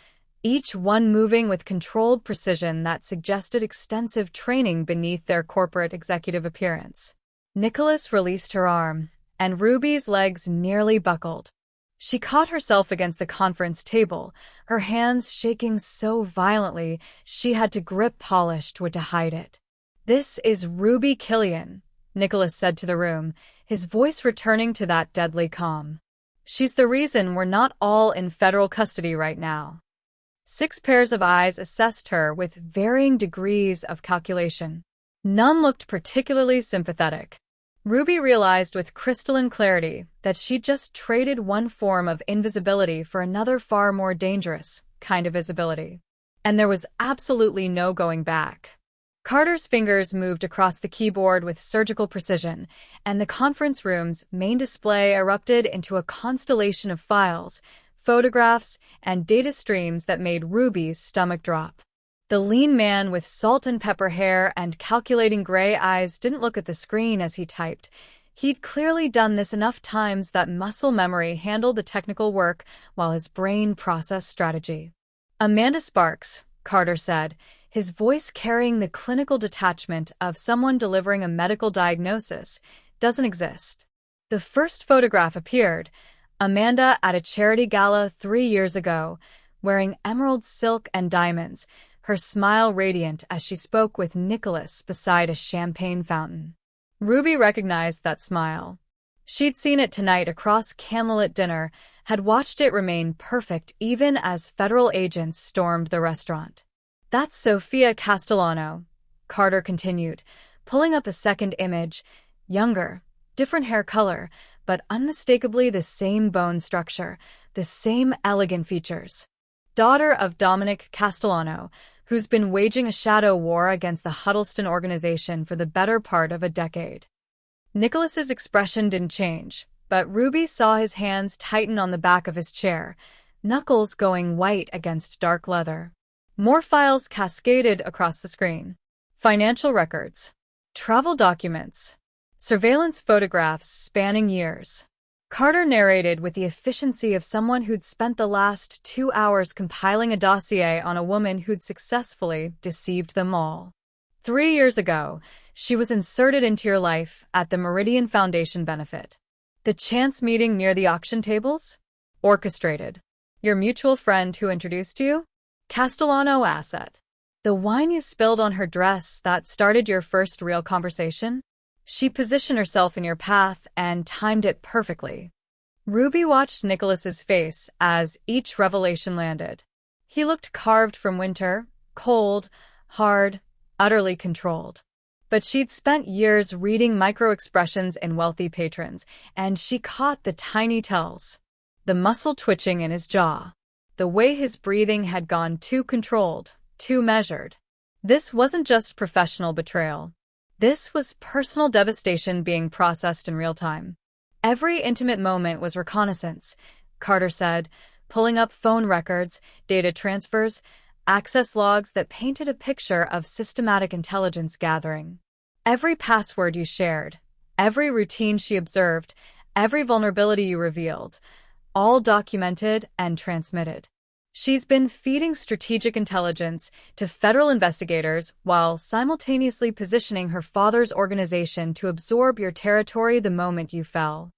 each one moving with controlled precision that suggested extensive training beneath their corporate executive appearance. Nicholas released her arm, and Ruby's legs nearly buckled. She caught herself against the conference table, her hands shaking so violently she had to grip polished wood to hide it. "This is Ruby Killian," Nicholas said to the room, his voice returning to that deadly calm. "She's the reason we're not all in federal custody right now." 6 pairs of eyes assessed her with varying degrees of calculation. None looked particularly sympathetic. Ruby realized with crystalline clarity that she'd just traded one form of invisibility for another far more dangerous kind of visibility. And there was absolutely no going back. Carter's fingers moved across the keyboard with surgical precision, and the conference room's main display erupted into a constellation of files, photographs, and data streams that made Ruby's stomach drop. The lean man with salt and pepper hair and calculating gray eyes didn't look at the screen as he typed. He'd clearly done this enough times that muscle memory handled the technical work while his brain processed strategy. "Amanda Sparks," Carter said, his voice carrying the clinical detachment of someone delivering a medical diagnosis, "doesn't exist." The first photograph appeared, Amanda at a charity gala 3 years ago, wearing emerald silk and diamonds, her smile radiant as she spoke with Nicholas beside a champagne fountain. Ruby recognized that smile. She'd seen it tonight across candlelit dinner, had watched it remain perfect even as federal agents stormed the restaurant. "That's Sofia Castellano," Carter continued, pulling up a second image, younger, different hair color, but unmistakably the same bone structure, the same elegant features. Daughter of Dominic Castellano, who's been waging a shadow war against the Huddleston organization for the better part of a decade. Nicholas's expression didn't change, but Ruby saw his hands tighten on the back of his chair, knuckles going white against dark leather. More files cascaded across the screen. Financial records, travel documents, surveillance photographs spanning years. Carter narrated with the efficiency of someone who'd spent the last 2 hours compiling a dossier on a woman who'd successfully deceived them all. 3 years ago, she was inserted into your life at the Meridian Foundation benefit. The chance meeting near the auction tables? Orchestrated. Your mutual friend who introduced you? Castellano asset. The wine you spilled on her dress that started your first real conversation? She positioned herself in your path and timed it perfectly. Ruby watched Nicholas's face as each revelation landed. He looked carved from winter, cold, hard, utterly controlled. But she'd spent years reading micro-expressions in wealthy patrons, and she caught the tiny tells. The muscle twitching in his jaw. The way his breathing had gone too controlled, too measured. This wasn't just professional betrayal. This was personal devastation being processed in real time. Every intimate moment was reconnaissance, Carter said, pulling up phone records, data transfers, access logs that painted a picture of systematic intelligence gathering. Every password you shared, every routine she observed, every vulnerability you revealed, all documented and transmitted. She's been feeding strategic intelligence to federal investigators while simultaneously positioning her father's organization to absorb your territory the moment you fell.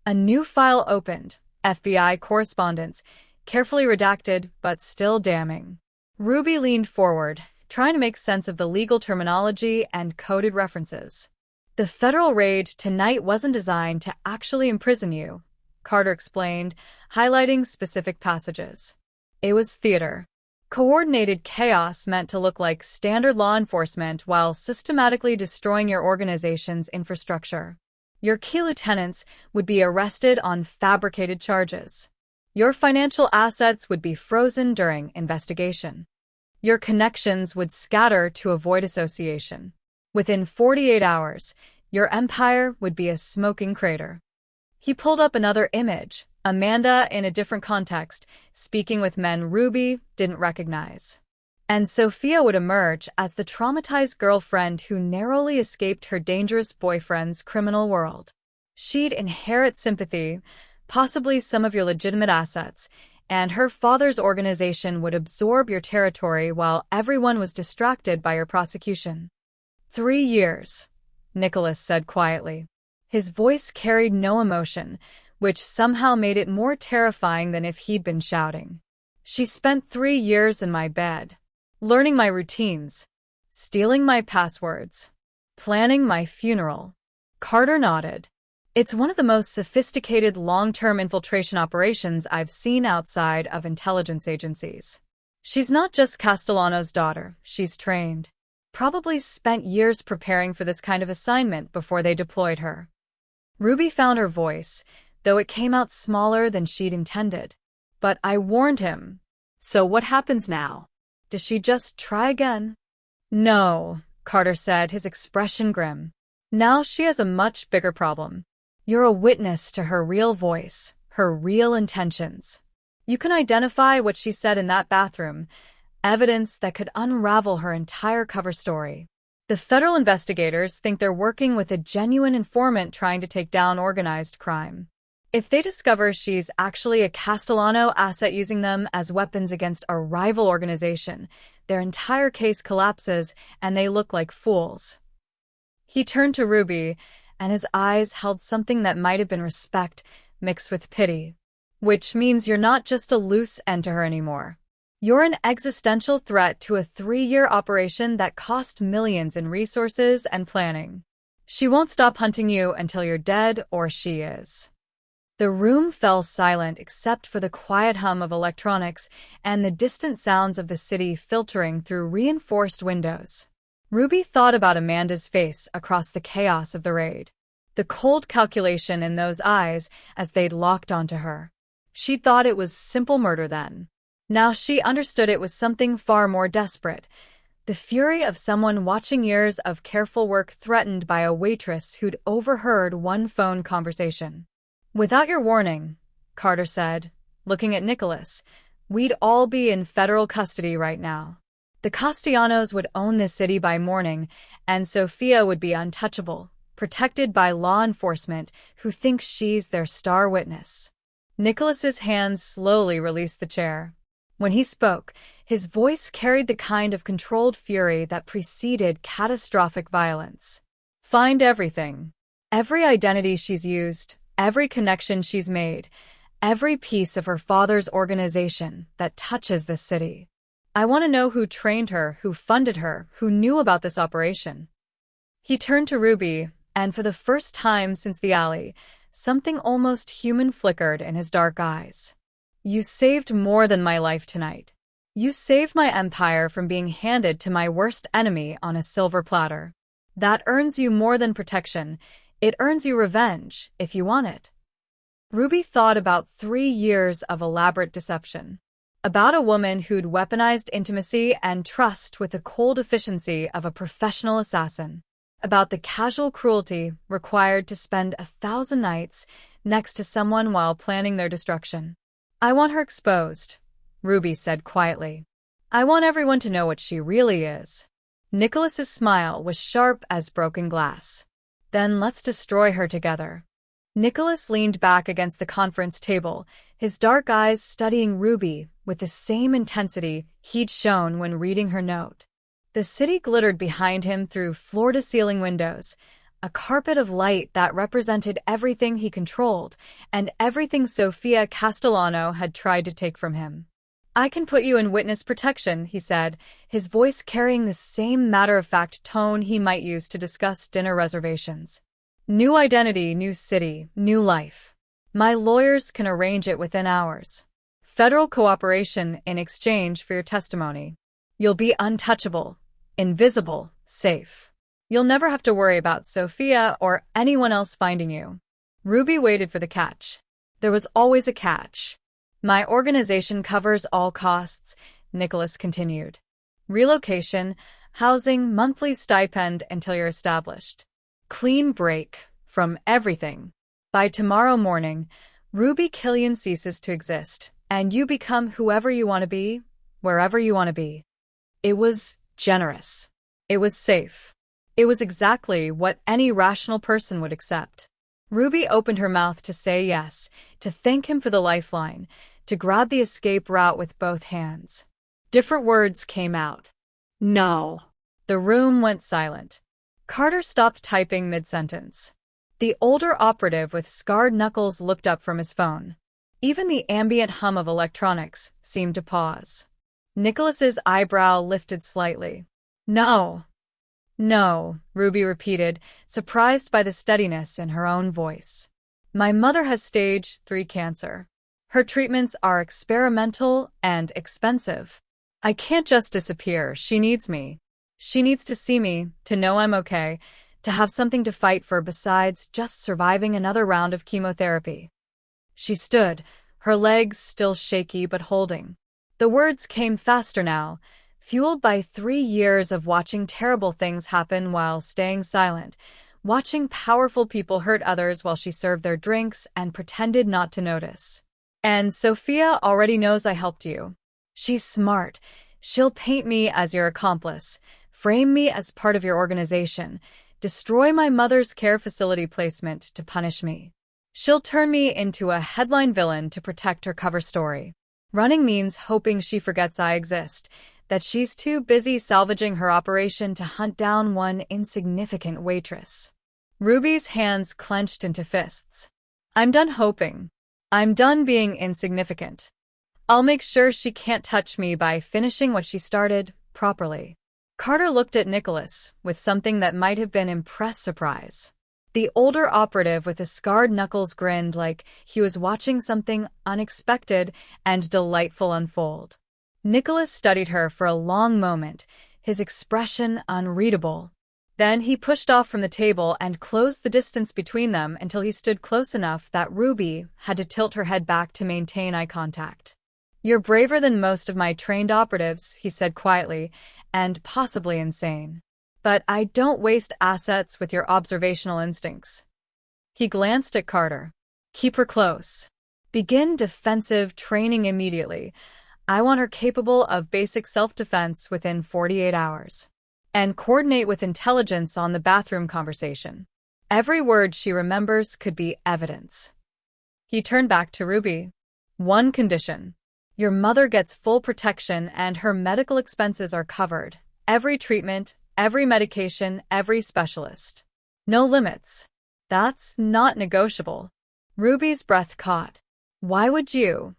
A new file opened, FBI correspondence, carefully redacted but still damning. Ruby leaned forward, trying to make sense of the legal terminology and coded references. The federal raid tonight wasn't designed to actually imprison you, Carter explained, highlighting specific passages. It was theater. Coordinated chaos meant to look like standard law enforcement while systematically destroying your organization's infrastructure. Your key lieutenants would be arrested on fabricated charges. Your financial assets would be frozen during investigation. Your connections would scatter to avoid association. Within 48 hours, your empire would be a smoking crater. He pulled up another image, Amanda in a different context, speaking with men Ruby didn't recognize. And Sophia would emerge as the traumatized girlfriend who narrowly escaped her dangerous boyfriend's criminal world. She'd inherit sympathy, possibly some of your legitimate assets, and her father's organization would absorb your territory while everyone was distracted by your prosecution. 3 years, Nicholas said quietly. His voice carried no emotion, which somehow made it more terrifying than if he'd been shouting. She spent 3 years in my bed, learning my routines, stealing my passwords, planning my funeral. Carter nodded. It's one of the most sophisticated long-term infiltration operations I've seen outside of intelligence agencies. She's not just Castellano's daughter, she's trained. Probably spent years preparing for this kind of assignment before they deployed her. Ruby found her voice, though it came out smaller than she'd intended. But I warned him. So what happens now? Does she just try again? No, Carter said, his expression grim. Now she has a much bigger problem. You're a witness to her real voice, her real intentions. You can identify what she said in that bathroom, evidence that could unravel her entire cover story. The federal investigators think they're working with a genuine informant trying to take down organized crime. If they discover she's actually a Castellano asset using them as weapons against a rival organization, their entire case collapses and they look like fools. He turned to Ruby, and his eyes held something that might have been respect mixed with pity. Which means you're not just a loose end to her anymore. You're an existential threat to a 3-year operation that cost millions in resources and planning. She won't stop hunting you until you're dead or she is. The room fell silent except for the quiet hum of electronics and the distant sounds of the city filtering through reinforced windows. Ruby thought about Amanda's face across the chaos of the raid. The cold calculation in those eyes as they'd locked onto her. She'd thought it was simple murder then. Now she understood it was something far more desperate. The fury of someone watching years of careful work threatened by a waitress who'd overheard one phone conversation. Without your warning, Carter said, looking at Nicholas, we'd all be in federal custody right now. The Castellanos would own this city by morning, and Sophia would be untouchable, protected by law enforcement who think she's their star witness. Nicholas's hands slowly released the chair. When he spoke, his voice carried the kind of controlled fury that preceded catastrophic violence. Find everything. Every identity she's used, every connection she's made, every piece of her father's organization that touches this city. I want to know who trained her, who funded her, who knew about this operation. He turned to Ruby, and for the first time since the alley, something almost human flickered in his dark eyes. You saved more than my life tonight. You saved my empire from being handed to my worst enemy on a silver platter. That earns you more than protection. It earns you revenge, if you want it. Ruby thought about 3 years of elaborate deception. About a woman who'd weaponized intimacy and trust with the cold efficiency of a professional assassin. About the casual cruelty required to spend 1,000 nights next to someone while planning their destruction. I want her exposed, Ruby said quietly. I want everyone to know what she really is. Nicholas's smile was sharp as broken glass. Then let's destroy her together. Nicholas leaned back against the conference table, his dark eyes studying Ruby with the same intensity he'd shown when reading her note. The city glittered behind him through floor-to-ceiling windows, a carpet of light that represented everything he controlled and everything Sofia Castellano had tried to take from him. I can put you in witness protection, he said, his voice carrying the same matter-of-fact tone he might use to discuss dinner reservations. New identity, new city, new life. My lawyers can arrange it within hours. Federal cooperation in exchange for your testimony. You'll be untouchable, invisible, safe. You'll never have to worry about Sofia or anyone else finding you. Ruby waited for the catch. There was always a catch. My organization covers all costs, Nicholas continued. Relocation, housing, monthly stipend until you're established. Clean break from everything. By tomorrow morning, Ruby Killian ceases to exist, and you become whoever you want to be, wherever you want to be. It was generous. It was safe. It was exactly what any rational person would accept. Ruby opened her mouth to say yes, to thank him for the lifeline, to grab the escape route with both hands. Different words came out. No. The room went silent. Carter stopped typing mid-sentence. The older operative with scarred knuckles looked up from his phone. Even the ambient hum of electronics seemed to pause. Nicholas's eyebrow lifted slightly. No. No, Ruby repeated, surprised by the steadiness in her own voice. My mother has stage 3 cancer. Her treatments are experimental and expensive. I can't just disappear. She needs me. She needs to see me, to know I'm okay, to have something to fight for besides just surviving another round of chemotherapy. She stood, her legs still shaky but holding. The words came faster now, fueled by 3 years of watching terrible things happen while staying silent, watching powerful people hurt others while she served their drinks and pretended not to notice. And Sofia already knows I helped you. She's smart. She'll paint me as your accomplice, frame me as part of your organization, destroy my mother's care facility placement to punish me. She'll turn me into a headline villain to protect her cover story. Running means hoping she forgets I exist, that she's too busy salvaging her operation to hunt down one insignificant waitress. Ruby's hands clenched into fists. I'm done hoping. I'm done being insignificant. I'll make sure she can't touch me by finishing what she started properly. Carter looked at Nicholas with something that might have been impressed surprise. The older operative with the scarred knuckles grinned like he was watching something unexpected and delightful unfold. Nicholas studied her for a long moment, his expression unreadable. Then he pushed off from the table and closed the distance between them until he stood close enough that Ruby had to tilt her head back to maintain eye contact. You're braver than most of my trained operatives, he said quietly, and possibly insane. But I don't waste assets with your observational instincts. He glanced at Carter. Keep her close. Begin defensive training immediately. I want her capable of basic self-defense within 48 hours. And coordinate with intelligence on the bathroom conversation. Every word she remembers could be evidence. He turned back to Ruby. One condition. Your mother gets full protection and her medical expenses are covered. Every treatment, every medication, every specialist. No limits. That's not negotiable. Ruby's breath caught. Why would you?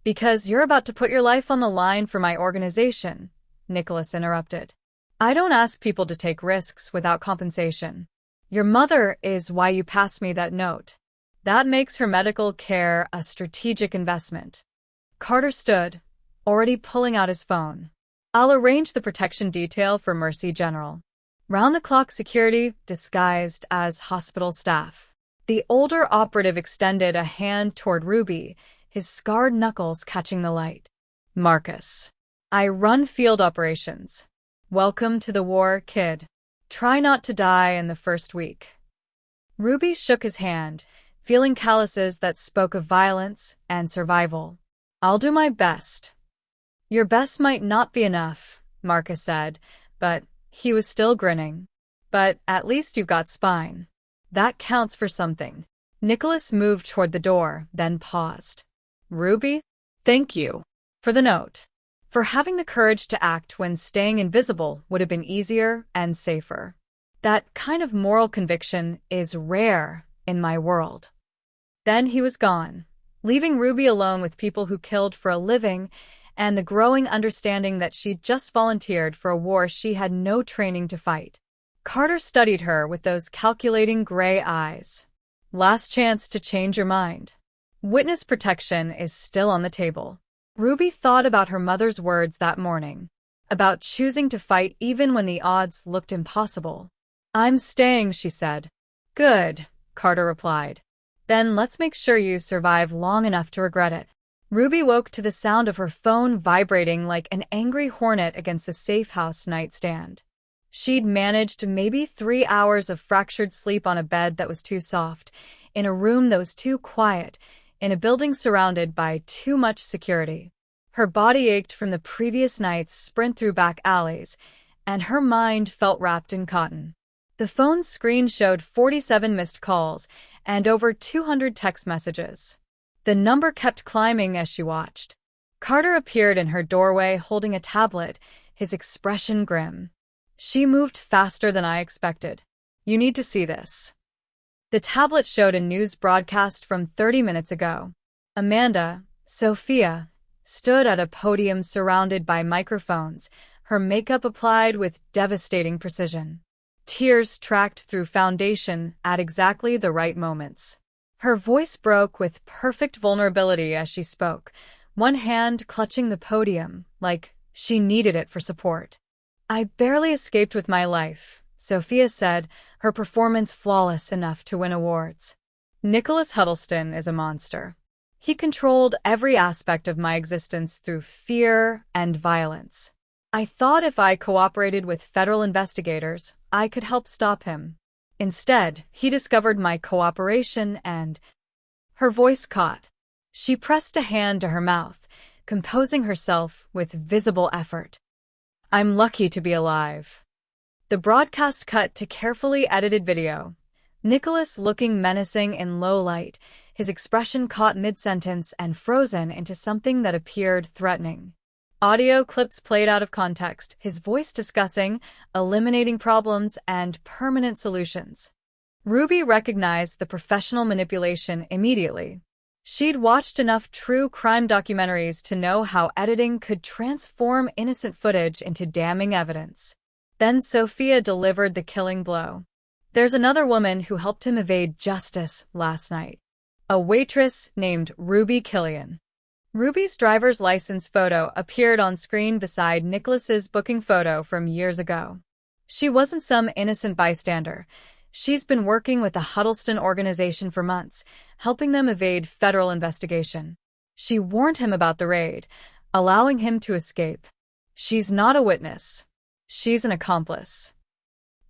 Because you're about to put your life on the line for my organization, Nicholas interrupted. I don't ask people to take risks without compensation. Your mother is why you passed me that note. That makes her medical care a strategic investment. Carter stood, already pulling out his phone. I'll arrange the protection detail for Mercy General. Round-the-clock security disguised as hospital staff. The older operative extended a hand toward Ruby, his scarred knuckles catching the light. Marcus. I run field operations. Welcome to the war, kid. Try not to die in the first week. Ruby shook his hand, feeling calluses that spoke of violence and survival. I'll do my best. Your best might not be enough, Marcus said, but he was still grinning. But at least you've got spine. That counts for something. Nicholas moved toward the door, then paused. Ruby, thank you for the note. For having the courage to act when staying invisible would have been easier and safer. That kind of moral conviction is rare in my world. Then he was gone, leaving Ruby alone with people who killed for a living and the growing understanding that she'd just volunteered for a war she had no training to fight. Carter studied her with those calculating gray eyes. Last chance to change your mind. Witness protection is still on the table. Ruby thought about her mother's words that morning, about choosing to fight even when the odds looked impossible. I'm staying, she said. Good, Carter replied. Then let's make sure you survive long enough to regret it. Ruby woke to the sound of her phone vibrating like an angry hornet against the safe house nightstand. She'd managed maybe 3 hours of fractured sleep on a bed that was too soft, in a room that was too quiet, in a building surrounded by too much security. Her body ached from the previous night's sprint through back alleys, and her mind felt wrapped in cotton. The phone's screen showed 47 missed calls and over 200 text messages. The number kept climbing as she watched. Carter appeared in her doorway holding a tablet, his expression grim. She moved faster than I expected. You need to see this. The tablet showed a news broadcast from 30 minutes ago. Amanda, Sophia, stood at a podium surrounded by microphones, her makeup applied with devastating precision. Tears tracked through foundation at exactly the right moments. Her voice broke with perfect vulnerability as she spoke, one hand clutching the podium, like she needed it for support. I barely escaped with my life, Sophia said, her performance flawless enough to win awards. Nicholas Huddleston is a monster. He controlled every aspect of my existence through fear and violence. I thought if I cooperated with federal investigators, I could help stop him. Instead, he discovered my cooperation and... Her voice caught. She pressed a hand to her mouth, composing herself with visible effort. I'm lucky to be alive. The broadcast cut to carefully edited video. Nicholas looking menacing in low light, his expression caught mid-sentence and frozen into something that appeared threatening. Audio clips played out of context, his voice discussing, eliminating problems, and permanent solutions. Ruby recognized the professional manipulation immediately. She'd watched enough true crime documentaries to know how editing could transform innocent footage into damning evidence. Then Sophia delivered the killing blow. There's another woman who helped him evade justice last night. A waitress named Ruby Killian. Ruby's driver's license photo appeared on screen beside Nicholas's booking photo from years ago. She wasn't some innocent bystander. She's been working with the Huddleston organization for months, helping them evade federal investigation. She warned him about the raid, allowing him to escape. She's not a witness. She's an accomplice.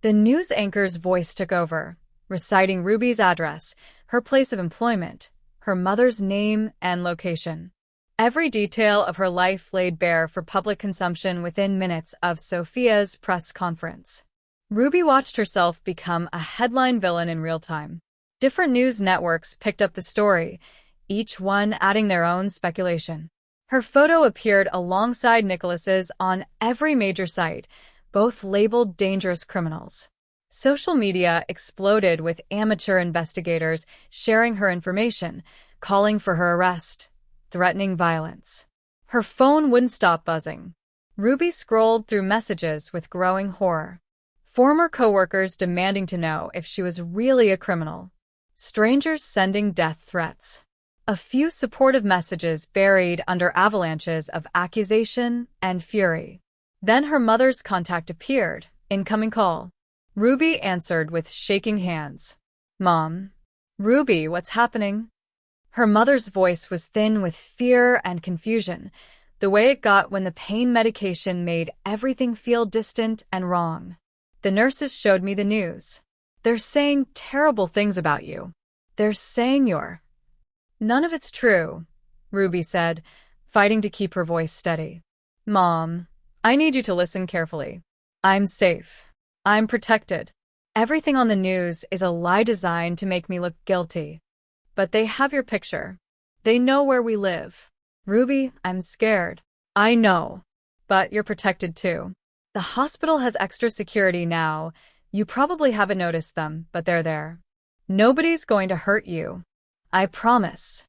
The news anchor's voice took over, reciting Ruby's address, her place of employment, her mother's name and location. Every detail of her life laid bare for public consumption within minutes of Sophia's press conference. Ruby watched herself become a headline villain in real time. Different news networks picked up the story, each one adding their own speculation. Her photo appeared alongside Nicholas's on every major site, both labeled dangerous criminals. Social media exploded with amateur investigators sharing her information, calling for her arrest. threatening violence. Her phone wouldn't stop buzzing. Ruby scrolled through messages with growing horror. Former coworkers demanding to know if she was really a criminal. Strangers sending death threats. A few supportive messages buried under avalanches of accusation and fury. Then her mother's contact appeared. Incoming call. Ruby answered with shaking hands. Mom. Ruby, what's happening? Her mother's voice was thin with fear and confusion, the way it got when the pain medication made everything feel distant and wrong. The nurses showed me the news. They're saying terrible things about you. They're saying you're... None of it's true, Ruby said, fighting to keep her voice steady. Mom, I need you to listen carefully. I'm safe. I'm protected. Everything on the news is a lie designed to make me look guilty. But they have your picture. They know where we live. Ruby, I'm scared. I know. But you're protected too. The hospital has extra security now. You probably haven't noticed them, but they're there. Nobody's going to hurt you. I promise.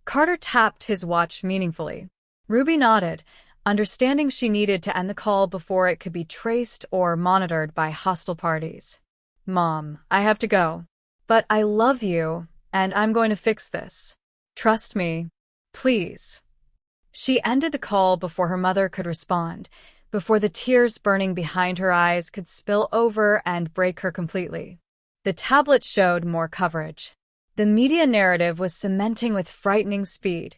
Carter tapped his watch meaningfully. Ruby nodded, understanding she needed to end the call before it could be traced or monitored by hostile parties. Mom, I have to go. But I love you, and I'm going to fix this. Trust me. Please. She ended the call before her mother could respond, before the tears burning behind her eyes could spill over and break her completely. The tablet showed more coverage. The media narrative was cementing with frightening speed.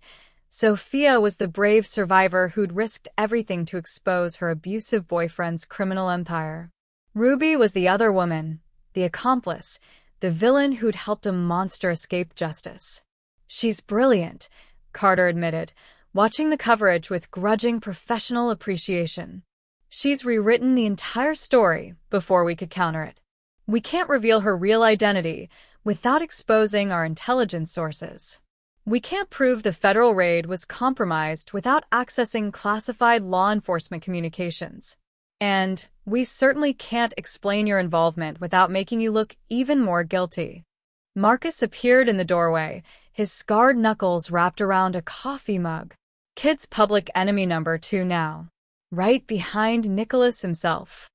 Sophia was the brave survivor who'd risked everything to expose her abusive boyfriend's criminal empire. Ruby was the other woman, the accomplice, the villain who'd helped a monster escape justice. She's brilliant, Carter admitted, watching the coverage with grudging professional appreciation. She's rewritten the entire story before we could counter it. We can't reveal her real identity without exposing our intelligence sources. We can't prove the federal raid was compromised without accessing classified law enforcement communications. And we certainly can't explain your involvement without making you look even more guilty. Marcus appeared in the doorway, his scarred knuckles wrapped around a coffee mug. Kid's public enemy number 2 now. Right behind Nicholas himself.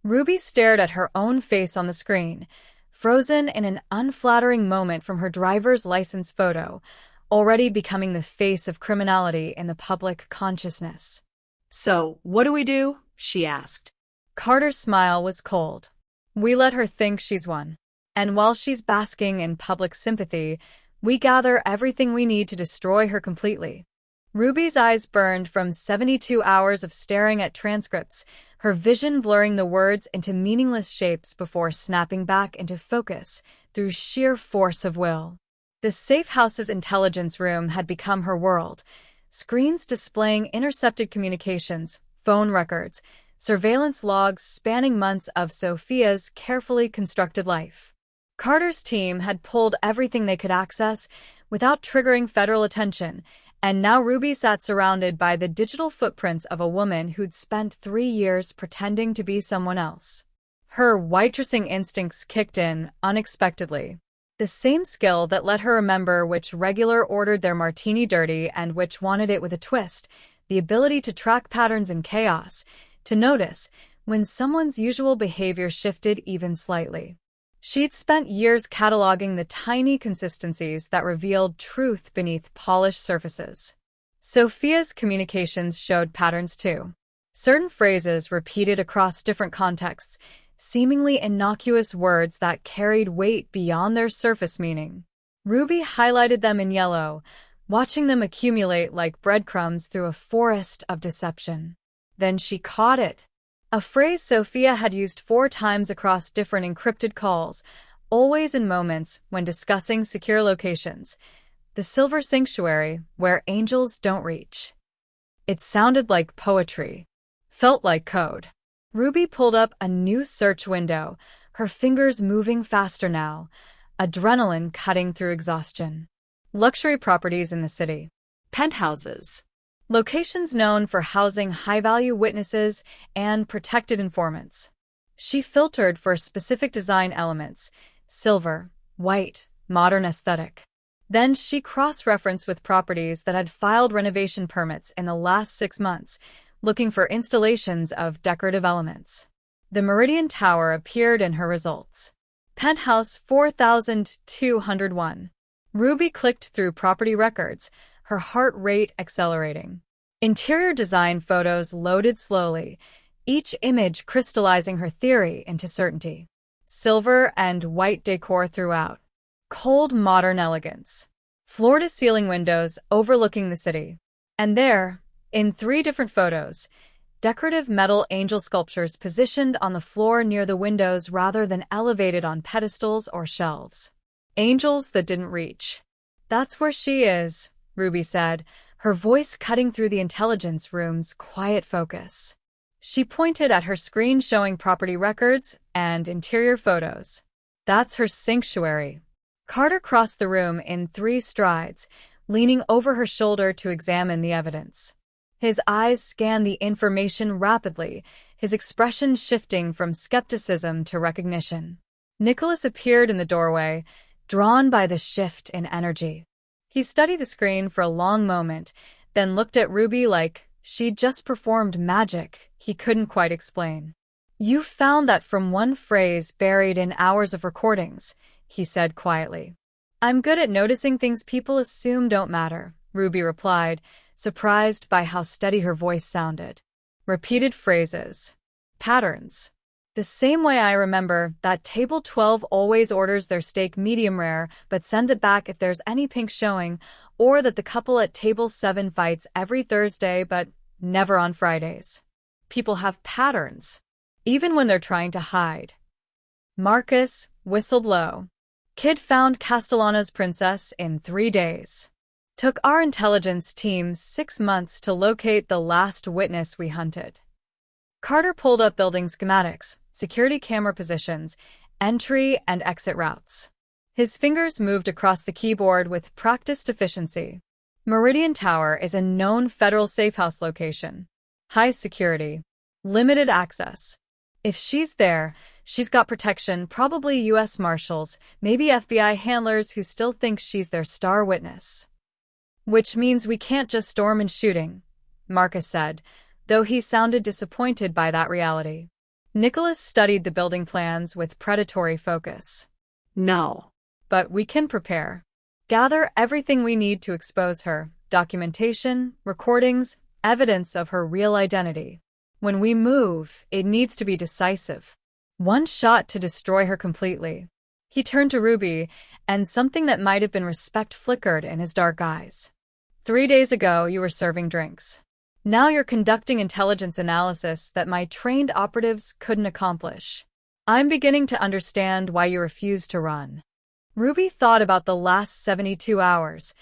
Ruby stared at her own face on the screen, frozen in an unflattering moment from her driver's license photo, already becoming the face of criminality in the public consciousness. So, what do we do? She asked. Carter's smile was cold. We let her think she's won. And while she's basking in public sympathy, we gather everything we need to destroy her completely. Ruby's eyes burned from 72 hours of staring at transcripts, her vision blurring the words into meaningless shapes before snapping back into focus through sheer force of will. The safe house's intelligence room had become her world, screens displaying intercepted communications, phone records, surveillance logs spanning months of Sophia's carefully constructed life. Carter's team had pulled everything they could access without triggering federal attention, and now Ruby sat surrounded by the digital footprints of a woman who'd spent 3 years pretending to be someone else. Her waitressing instincts kicked in unexpectedly. The same skill that let her remember which regular ordered their martini dirty and which wanted it with a twist, the ability to track patterns in chaos, to notice when someone's usual behavior shifted even slightly. She'd spent years cataloging the tiny consistencies that revealed truth beneath polished surfaces. Sophia's communications showed patterns too. Certain phrases repeated across different contexts, seemingly innocuous words that carried weight beyond their surface meaning. Ruby highlighted them in yellow, watching them accumulate like breadcrumbs through a forest of deception. Then she caught it. A phrase Sophia had used 4 times across different encrypted calls, always in moments when discussing secure locations. The Silver Sanctuary, where angels don't reach. It sounded like poetry. Felt like code. Ruby pulled up a new search window, her fingers moving faster now, adrenaline cutting through exhaustion. Luxury properties in the city. Penthouses. Locations known for housing high-value witnesses and protected informants. She filtered for specific design elements: silver, white, modern aesthetic. Then she cross-referenced with properties that had filed renovation permits in the last 6 months, looking for installations of decorative elements. The Meridian Tower appeared in her results. Penthouse 4201. Ruby clicked through property records, her heart rate accelerating. Interior design photos loaded slowly, each image crystallizing her theory into certainty. Silver and white decor throughout. Cold modern elegance. Floor-to-ceiling windows overlooking the city. And there, in 3 different photos, decorative metal angel sculptures positioned on the floor near the windows rather than elevated on pedestals or shelves. Angels that didn't reach. "That's where she is," Ruby said, her voice cutting through the intelligence room's quiet focus. She pointed at her screen showing property records and interior photos. "That's her sanctuary." Carter crossed the room in 3 strides, leaning over her shoulder to examine the evidence. His eyes scanned the information rapidly, his expression shifting from skepticism to recognition. Nicholas appeared in the doorway, drawn by the shift in energy. He studied the screen for a long moment, then looked at Ruby like she'd just performed magic he couldn't quite explain. "You found that from one phrase buried in hours of recordings," he said quietly. "I'm good at noticing things people assume don't matter," Ruby replied, surprised by how steady her voice sounded. Repeated phrases. Patterns. "The same way I remember that table 12 always orders their steak medium rare but sends it back if there's any pink showing, or that the couple at table 7 fights every Thursday but never on Fridays. People have patterns, even when they're trying to hide." Marcus whistled low. "Kid found Castellano's princess in 3 days. Took our intelligence team 6 months to locate the last witness we hunted." Carter pulled up building schematics, security camera positions, entry and exit routes. His fingers moved across the keyboard with practiced efficiency. Meridian Tower is a known federal safehouse location. High security. Limited access. If she's there, she's got protection, probably U.S. Marshals, maybe FBI handlers who still think she's their star witness. "Which means we can't just storm in shooting," Marcus said, though he sounded disappointed by that reality. Nicholas studied the building plans with predatory focus. "No." "But we can prepare. Gather everything we need to expose her, documentation, recordings, evidence of her real identity. When we move, it needs to be decisive. One shot to destroy her completely." He turned to Ruby, and something that might have been respect flickered in his dark eyes. 3 days ago, you were serving drinks. Now you're conducting intelligence analysis that my trained operatives couldn't accomplish. I'm beginning to understand why you refused to run." Ruby thought about the last 72 hours,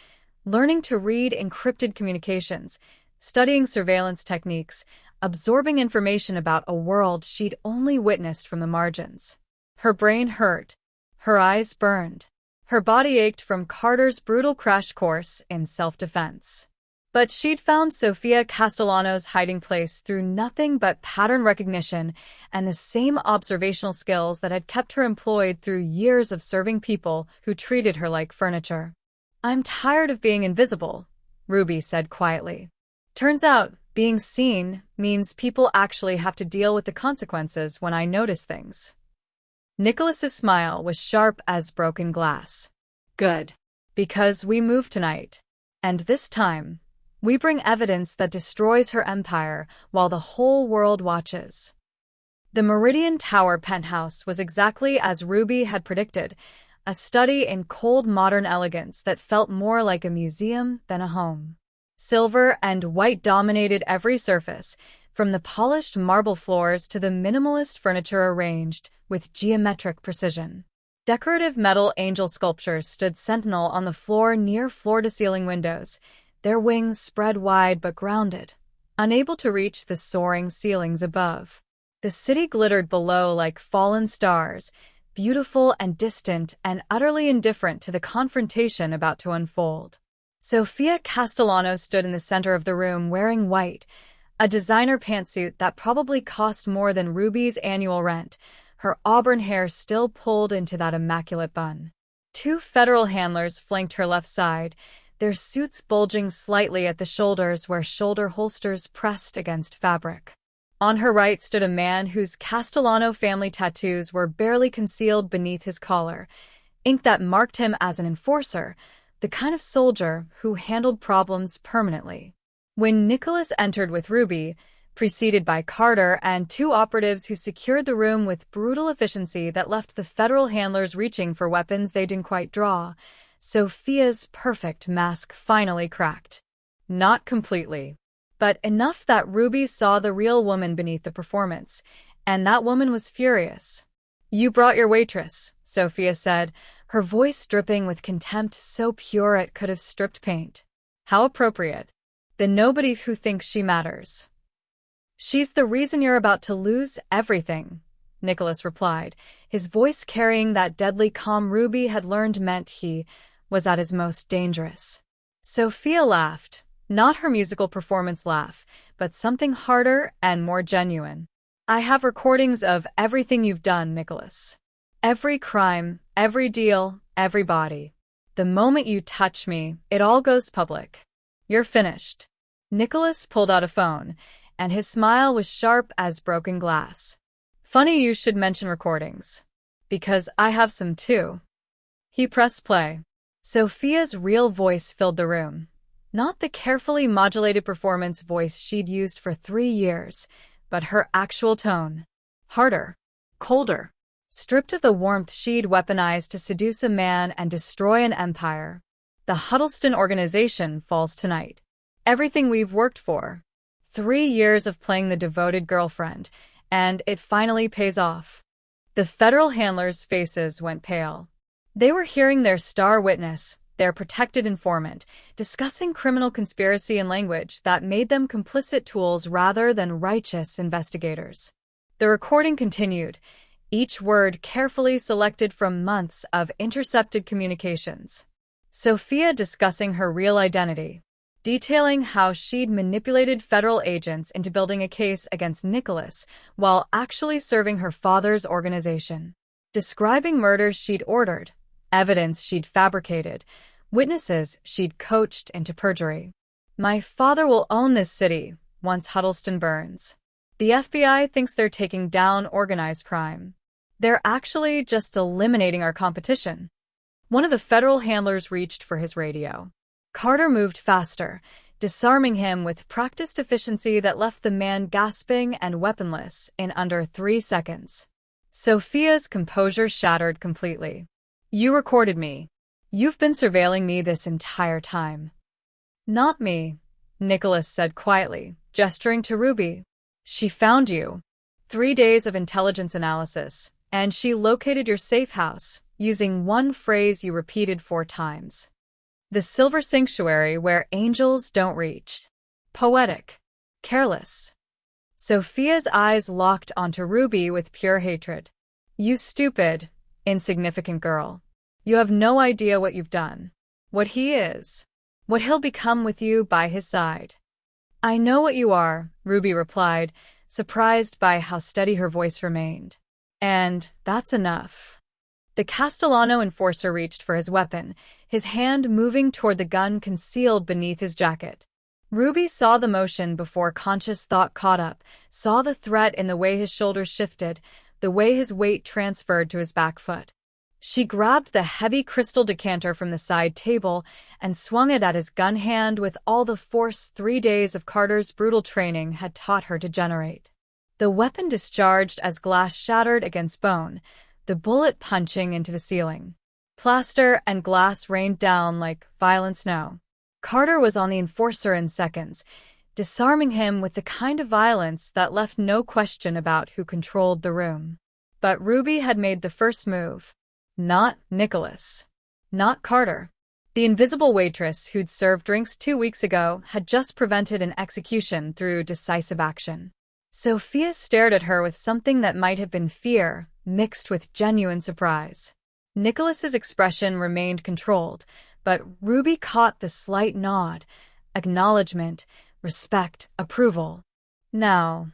learning to read encrypted communications, studying surveillance techniques, absorbing information about a world she'd only witnessed from the margins. Her brain hurt. Her eyes burned. Her body ached from Carter's brutal crash course in self-defense. But she'd found Sofia Castellano's hiding place through nothing but pattern recognition and the same observational skills that had kept her employed through years of serving people who treated her like furniture. "I'm tired of being invisible," Ruby said quietly. "Turns out, being seen means people actually have to deal with the consequences when I notice things." Nicholas's smile was sharp as broken glass. "Good. "Because we move tonight. And this time, we bring evidence that destroys her empire while the whole world watches." The Meridian Tower penthouse was exactly as Ruby had predicted, a study in cold modern elegance that felt more like a museum than a home. Silver and white dominated every surface, from the polished marble floors to the minimalist furniture arranged with geometric precision. Decorative metal angel sculptures stood sentinel on the floor near floor-to-ceiling windows, their wings spread wide but grounded, unable to reach the soaring ceilings above. The city glittered below like fallen stars, beautiful and distant and utterly indifferent to the confrontation about to unfold. Sofia Castellano stood in the center of the room wearing white, a designer pantsuit that probably cost more than Ruby's annual rent, her auburn hair still pulled into that immaculate bun. Two federal handlers flanked her left side, their suits bulging slightly at the shoulders where shoulder holsters pressed against fabric. On her right stood a man whose Castellano family tattoos were barely concealed beneath his collar, ink that marked him as an enforcer, the kind of soldier who handled problems permanently. When Nicholas entered with Ruby, preceded by Carter and two operatives who secured the room with brutal efficiency that left the federal handlers reaching for weapons they didn't quite draw, Sophia's perfect mask finally cracked. Not completely, but enough that Ruby saw the real woman beneath the performance, and that woman was furious. "You brought your waitress," Sophia said, her voice dripping with contempt so pure it could have stripped paint. "How appropriate. The nobody who thinks she matters." "She's the reason you're about to lose everything," Nicholas replied, his voice carrying that deadly calm Ruby had learned meant he was at his most dangerous. Sophia laughed, not her musical performance laugh, but something harder and more genuine. "I have recordings of everything you've done, Nicholas. Every crime, every deal, every body. The moment you touch me, it all goes public. You're finished." Nicholas pulled out a phone, and his smile was sharp as broken glass. "Funny you should mention recordings. Because I have some too." He pressed play. Sophia's real voice filled the room. Not the carefully modulated performance voice she'd used for 3 years, but her actual tone. Harder. Colder. Stripped of the warmth she'd weaponized to seduce a man and destroy an empire. "The Huddleston organization falls tonight. Everything we've worked for. 3 years of playing the devoted girlfriend, and it finally pays off." The federal handlers' faces went pale. They were hearing their star witness, their protected informant, discussing criminal conspiracy in language that made them complicit tools rather than righteous investigators. The recording continued, each word carefully selected from months of intercepted communications. Sophia discussing her real identity, detailing how she'd manipulated federal agents into building a case against Nicholas while actually serving her father's organization. Describing murders she'd ordered, evidence she'd fabricated, witnesses she'd coached into perjury. "My father will own this city once Huddleston burns. The FBI thinks they're taking down organized crime. They're actually just eliminating our competition." One of the federal handlers reached for his radio. Carter moved faster, disarming him with practiced efficiency that left the man gasping and weaponless in under 3 seconds. Sophia's composure shattered completely. "You recorded me. You've been surveilling me this entire time." "Not me," Nicholas said quietly, gesturing to Ruby. "She found you. 3 days of intelligence analysis, and she located your safe house, using one phrase you repeated 4 times. The silver sanctuary where angels don't reach. Poetic. Careless." Sophia's eyes locked onto Ruby with pure hatred. "You stupid, insignificant girl. You have no idea what you've done. What he is. What he'll become with you by his side." "I know what you are," Ruby replied, surprised by how steady her voice remained. "And that's enough." The Castellano enforcer reached for his weapon, his hand moving toward the gun concealed beneath his jacket. Ruby saw the motion before conscious thought caught up, saw the threat in the way his shoulders shifted, the way his weight transferred to his back foot. She grabbed the heavy crystal decanter from the side table and swung it at his gun hand with all the force 3 days of Carter's brutal training had taught her to generate. The weapon discharged as glass shattered against bone, the bullet punching into the ceiling. Plaster and glass rained down like violent snow. Carter was on the enforcer in seconds, disarming him with the kind of violence that left no question about who controlled the room. But Ruby had made the first move. Not Nicholas. Not Carter. The invisible waitress who'd served drinks 2 weeks ago had just prevented an execution through decisive action. Sophia stared at her with something that might have been fear, mixed with genuine surprise. Nicholas's expression remained controlled, but Ruby caught the slight nod, acknowledgement, respect, approval. "Now,"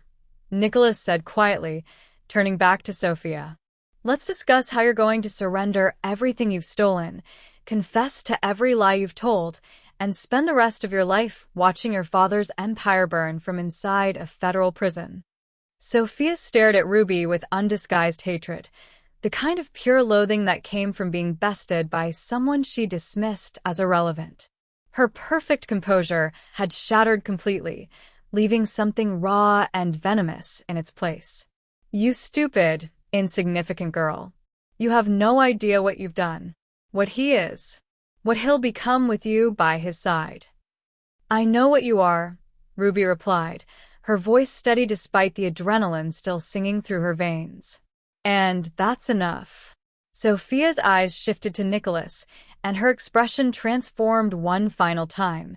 Nicholas said quietly, turning back to Sophia. Let's discuss how you're going to surrender everything you've stolen, confess to every lie you've told, and spend the rest of your life watching your father's empire burn from inside a federal prison. Sophia stared at Ruby with undisguised hatred, the kind of pure loathing that came from being bested by someone she dismissed as irrelevant. Her perfect composure had shattered completely, leaving something raw and venomous in its place. You stupid, insignificant girl. You have no idea what you've done, what he is, what he'll become with you by his side. I know what you are, Ruby replied, her voice steady despite the adrenaline still singing through her veins. And that's enough. Sophia's eyes shifted to Nicholas, and her expression transformed one final time,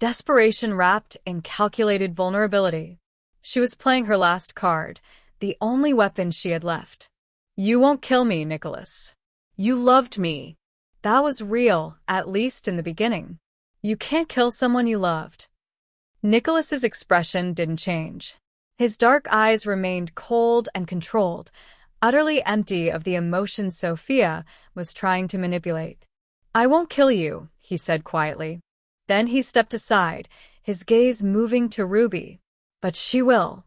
desperation wrapped in calculated vulnerability. She was playing her last card, the only weapon she had left. You won't kill me, Nicholas. You loved me. That was real, at least in the beginning. You can't kill someone you loved. Nicholas's expression didn't change. His dark eyes remained cold and controlled, utterly empty of the emotions Sophia was trying to manipulate. I won't kill you, he said quietly. Then he stepped aside, his gaze moving to Ruby. But she will.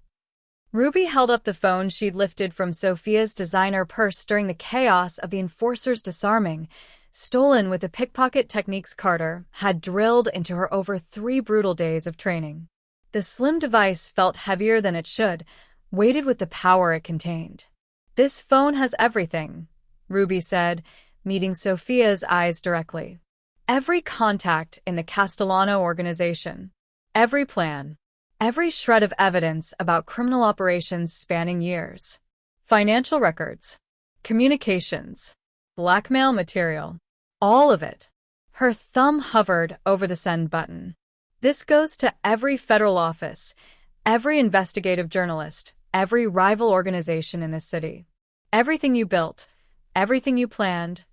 Ruby held up the phone she'd lifted from Sophia's designer purse during the chaos of the enforcer's disarming, stolen with the pickpocket techniques Carter had drilled into her over 3 brutal days of training. The slim device felt heavier than it should, weighted with the power it contained. This phone has everything, Ruby said, meeting Sophia's eyes directly. Every contact in the Castellano organization. Every plan. Every shred of evidence about criminal operations spanning years. Financial records. Communications. Blackmail material. All of it. Her thumb hovered over the send button. This goes to every federal office, every investigative journalist, every rival organization in this city. Everything you built, everything you planned,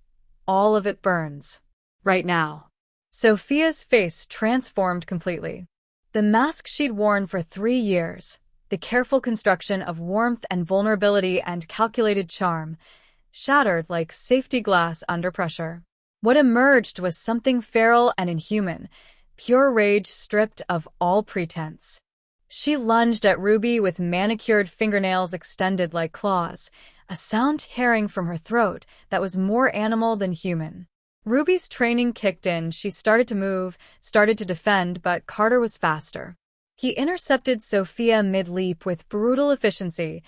all of it burns. Right now. Sophia's face transformed completely. The mask she'd worn for 3 years, the careful construction of warmth and vulnerability and calculated charm, shattered like safety glass under pressure. What emerged was something feral and inhuman, pure rage stripped of all pretense. She lunged at Ruby with manicured fingernails extended like claws, a sound tearing from her throat that was more animal than human. Ruby's training kicked in, she started to move, started to defend, but Carter was faster. He intercepted Sophia mid-leap with brutal efficiency,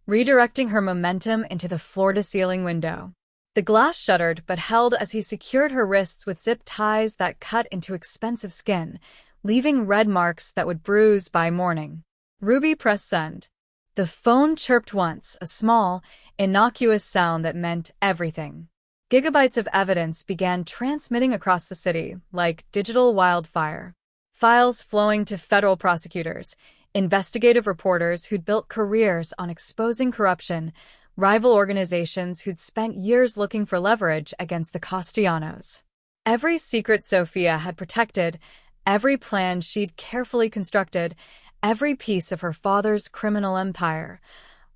redirecting her momentum into the floor-to-ceiling window. The glass shuddered but held as he secured her wrists with zip ties that cut into expensive skin, leaving red marks that would bruise by morning. Ruby pressed send. The phone chirped once, a small, innocuous sound that meant everything. Gigabytes of evidence began transmitting across the city, like digital wildfire. Files flowing to federal prosecutors, investigative reporters who'd built careers on exposing corruption, rival organizations who'd spent years looking for leverage against the Castellanos. Every secret Sophia had protected, every plan she'd carefully constructed, every piece of her father's criminal empire,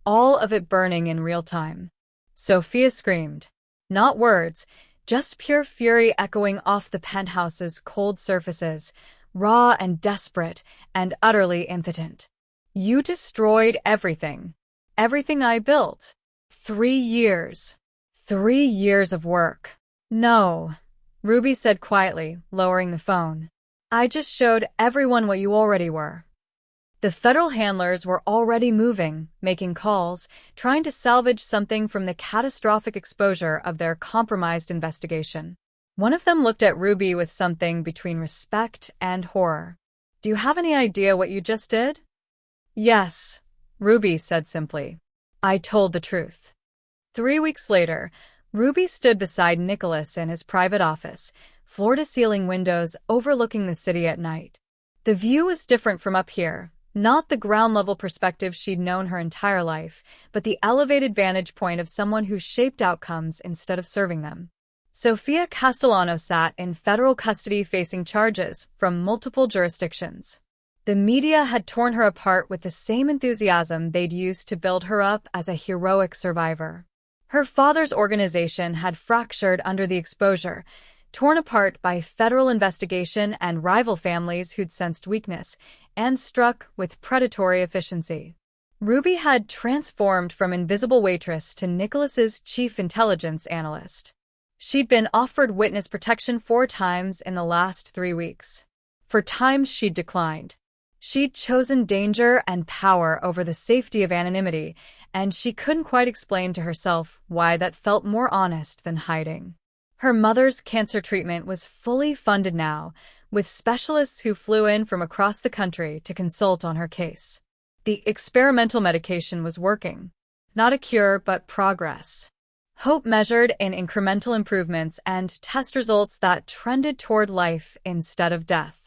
all of it burning in real time. Sophia screamed. Not words, just pure fury echoing off the penthouse's cold surfaces, raw and desperate and utterly impotent. You destroyed everything. Everything I built. 3 years. 3 years of work. No, Ruby said quietly, lowering the phone. I just showed everyone what you already were. The federal handlers were already moving, making calls, trying to salvage something from the catastrophic exposure of their compromised investigation. One of them looked at Ruby with something between respect and horror. Do you have any idea what you just did? Yes, Ruby said simply. I told the truth. 3 weeks later, Ruby stood beside Nicholas in his private office, floor-to-ceiling windows overlooking the city at night. The view was different from up here. Not the ground-level perspective she'd known her entire life, but the elevated vantage point of someone who shaped outcomes instead of serving them. Sophia Castellano sat in federal custody facing charges from multiple jurisdictions. The media had torn her apart with the same enthusiasm they'd used to build her up as a heroic survivor. Her father's organization had fractured under the exposure, torn apart by federal investigation and rival families who'd sensed weakness, and struck with predatory efficiency. Ruby had transformed from invisible waitress to Nicholas's chief intelligence analyst. She'd been offered witness protection 4 times in the last 3 weeks. For times she'd declined. She'd chosen danger and power over the safety of anonymity, and she couldn't quite explain to herself why that felt more honest than hiding. Her mother's cancer treatment was fully funded now, with specialists who flew in from across the country to consult on her case. The experimental medication was working. Not a cure, but progress. Hope measured in incremental improvements and test results that trended toward life instead of death.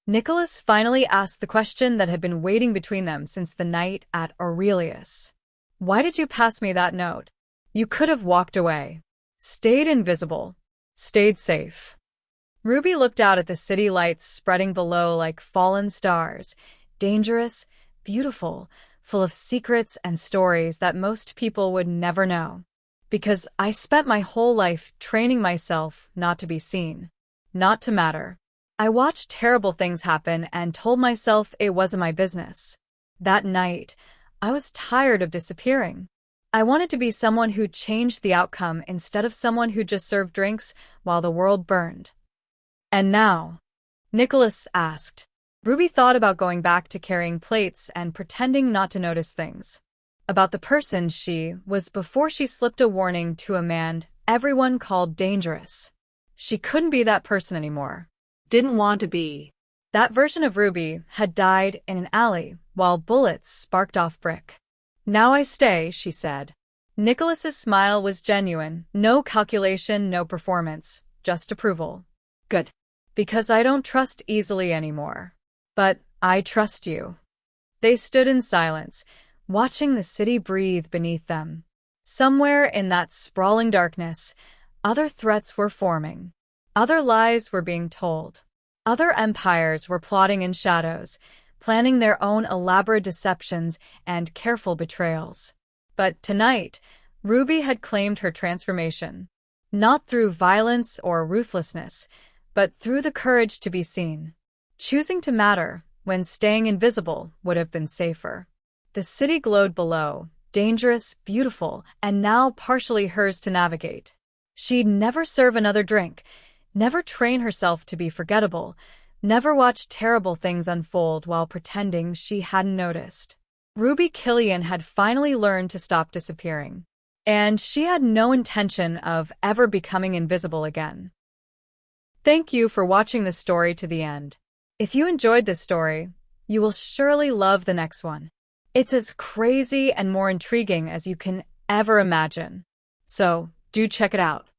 Nicholas finally asked the question that had been waiting between them since the night at Aurelius. "Why did you pass me that note? You could have walked away. Stayed invisible. Stayed safe." Ruby looked out at the city lights spreading below like fallen stars, dangerous, beautiful, full of secrets and stories that most people would never know. "Because I spent my whole life training myself not to be seen, not to matter. I watched terrible things happen and told myself it wasn't my business. That night, I was tired of disappearing. I wanted to be someone who changed the outcome instead of someone who just served drinks while the world burned." "And now?" Nicholas asked. Ruby thought about going back to carrying plates and pretending not to notice things. About the person she was before she slipped a warning to a man everyone called dangerous. She couldn't be that person anymore. Didn't want to be. That version of Ruby had died in an alley while bullets sparked off brick. "Now I stay," she said. Nicholas's smile was genuine. No calculation, no performance, just approval. "Good. Because I don't trust easily anymore. But I trust you." They stood in silence, watching the city breathe beneath them. Somewhere in that sprawling darkness, other threats were forming. Other lies were being told. Other empires were plotting in shadows, planning their own elaborate deceptions and careful betrayals. But tonight, Ruby had claimed her transformation. Not through violence or ruthlessness, but through the courage to be seen. Choosing to matter when staying invisible would have been safer. The city glowed below, dangerous, beautiful, and now partially hers to navigate. She'd never serve another drink, never train herself to be forgettable, never watch terrible things unfold while pretending she hadn't noticed. Ruby Killian had finally learned to stop disappearing, and she had no intention of ever becoming invisible again. Thank you for watching this story to the end. If you enjoyed this story, you will surely love the next one. It's as crazy and more intriguing as you can ever imagine. So, do check it out.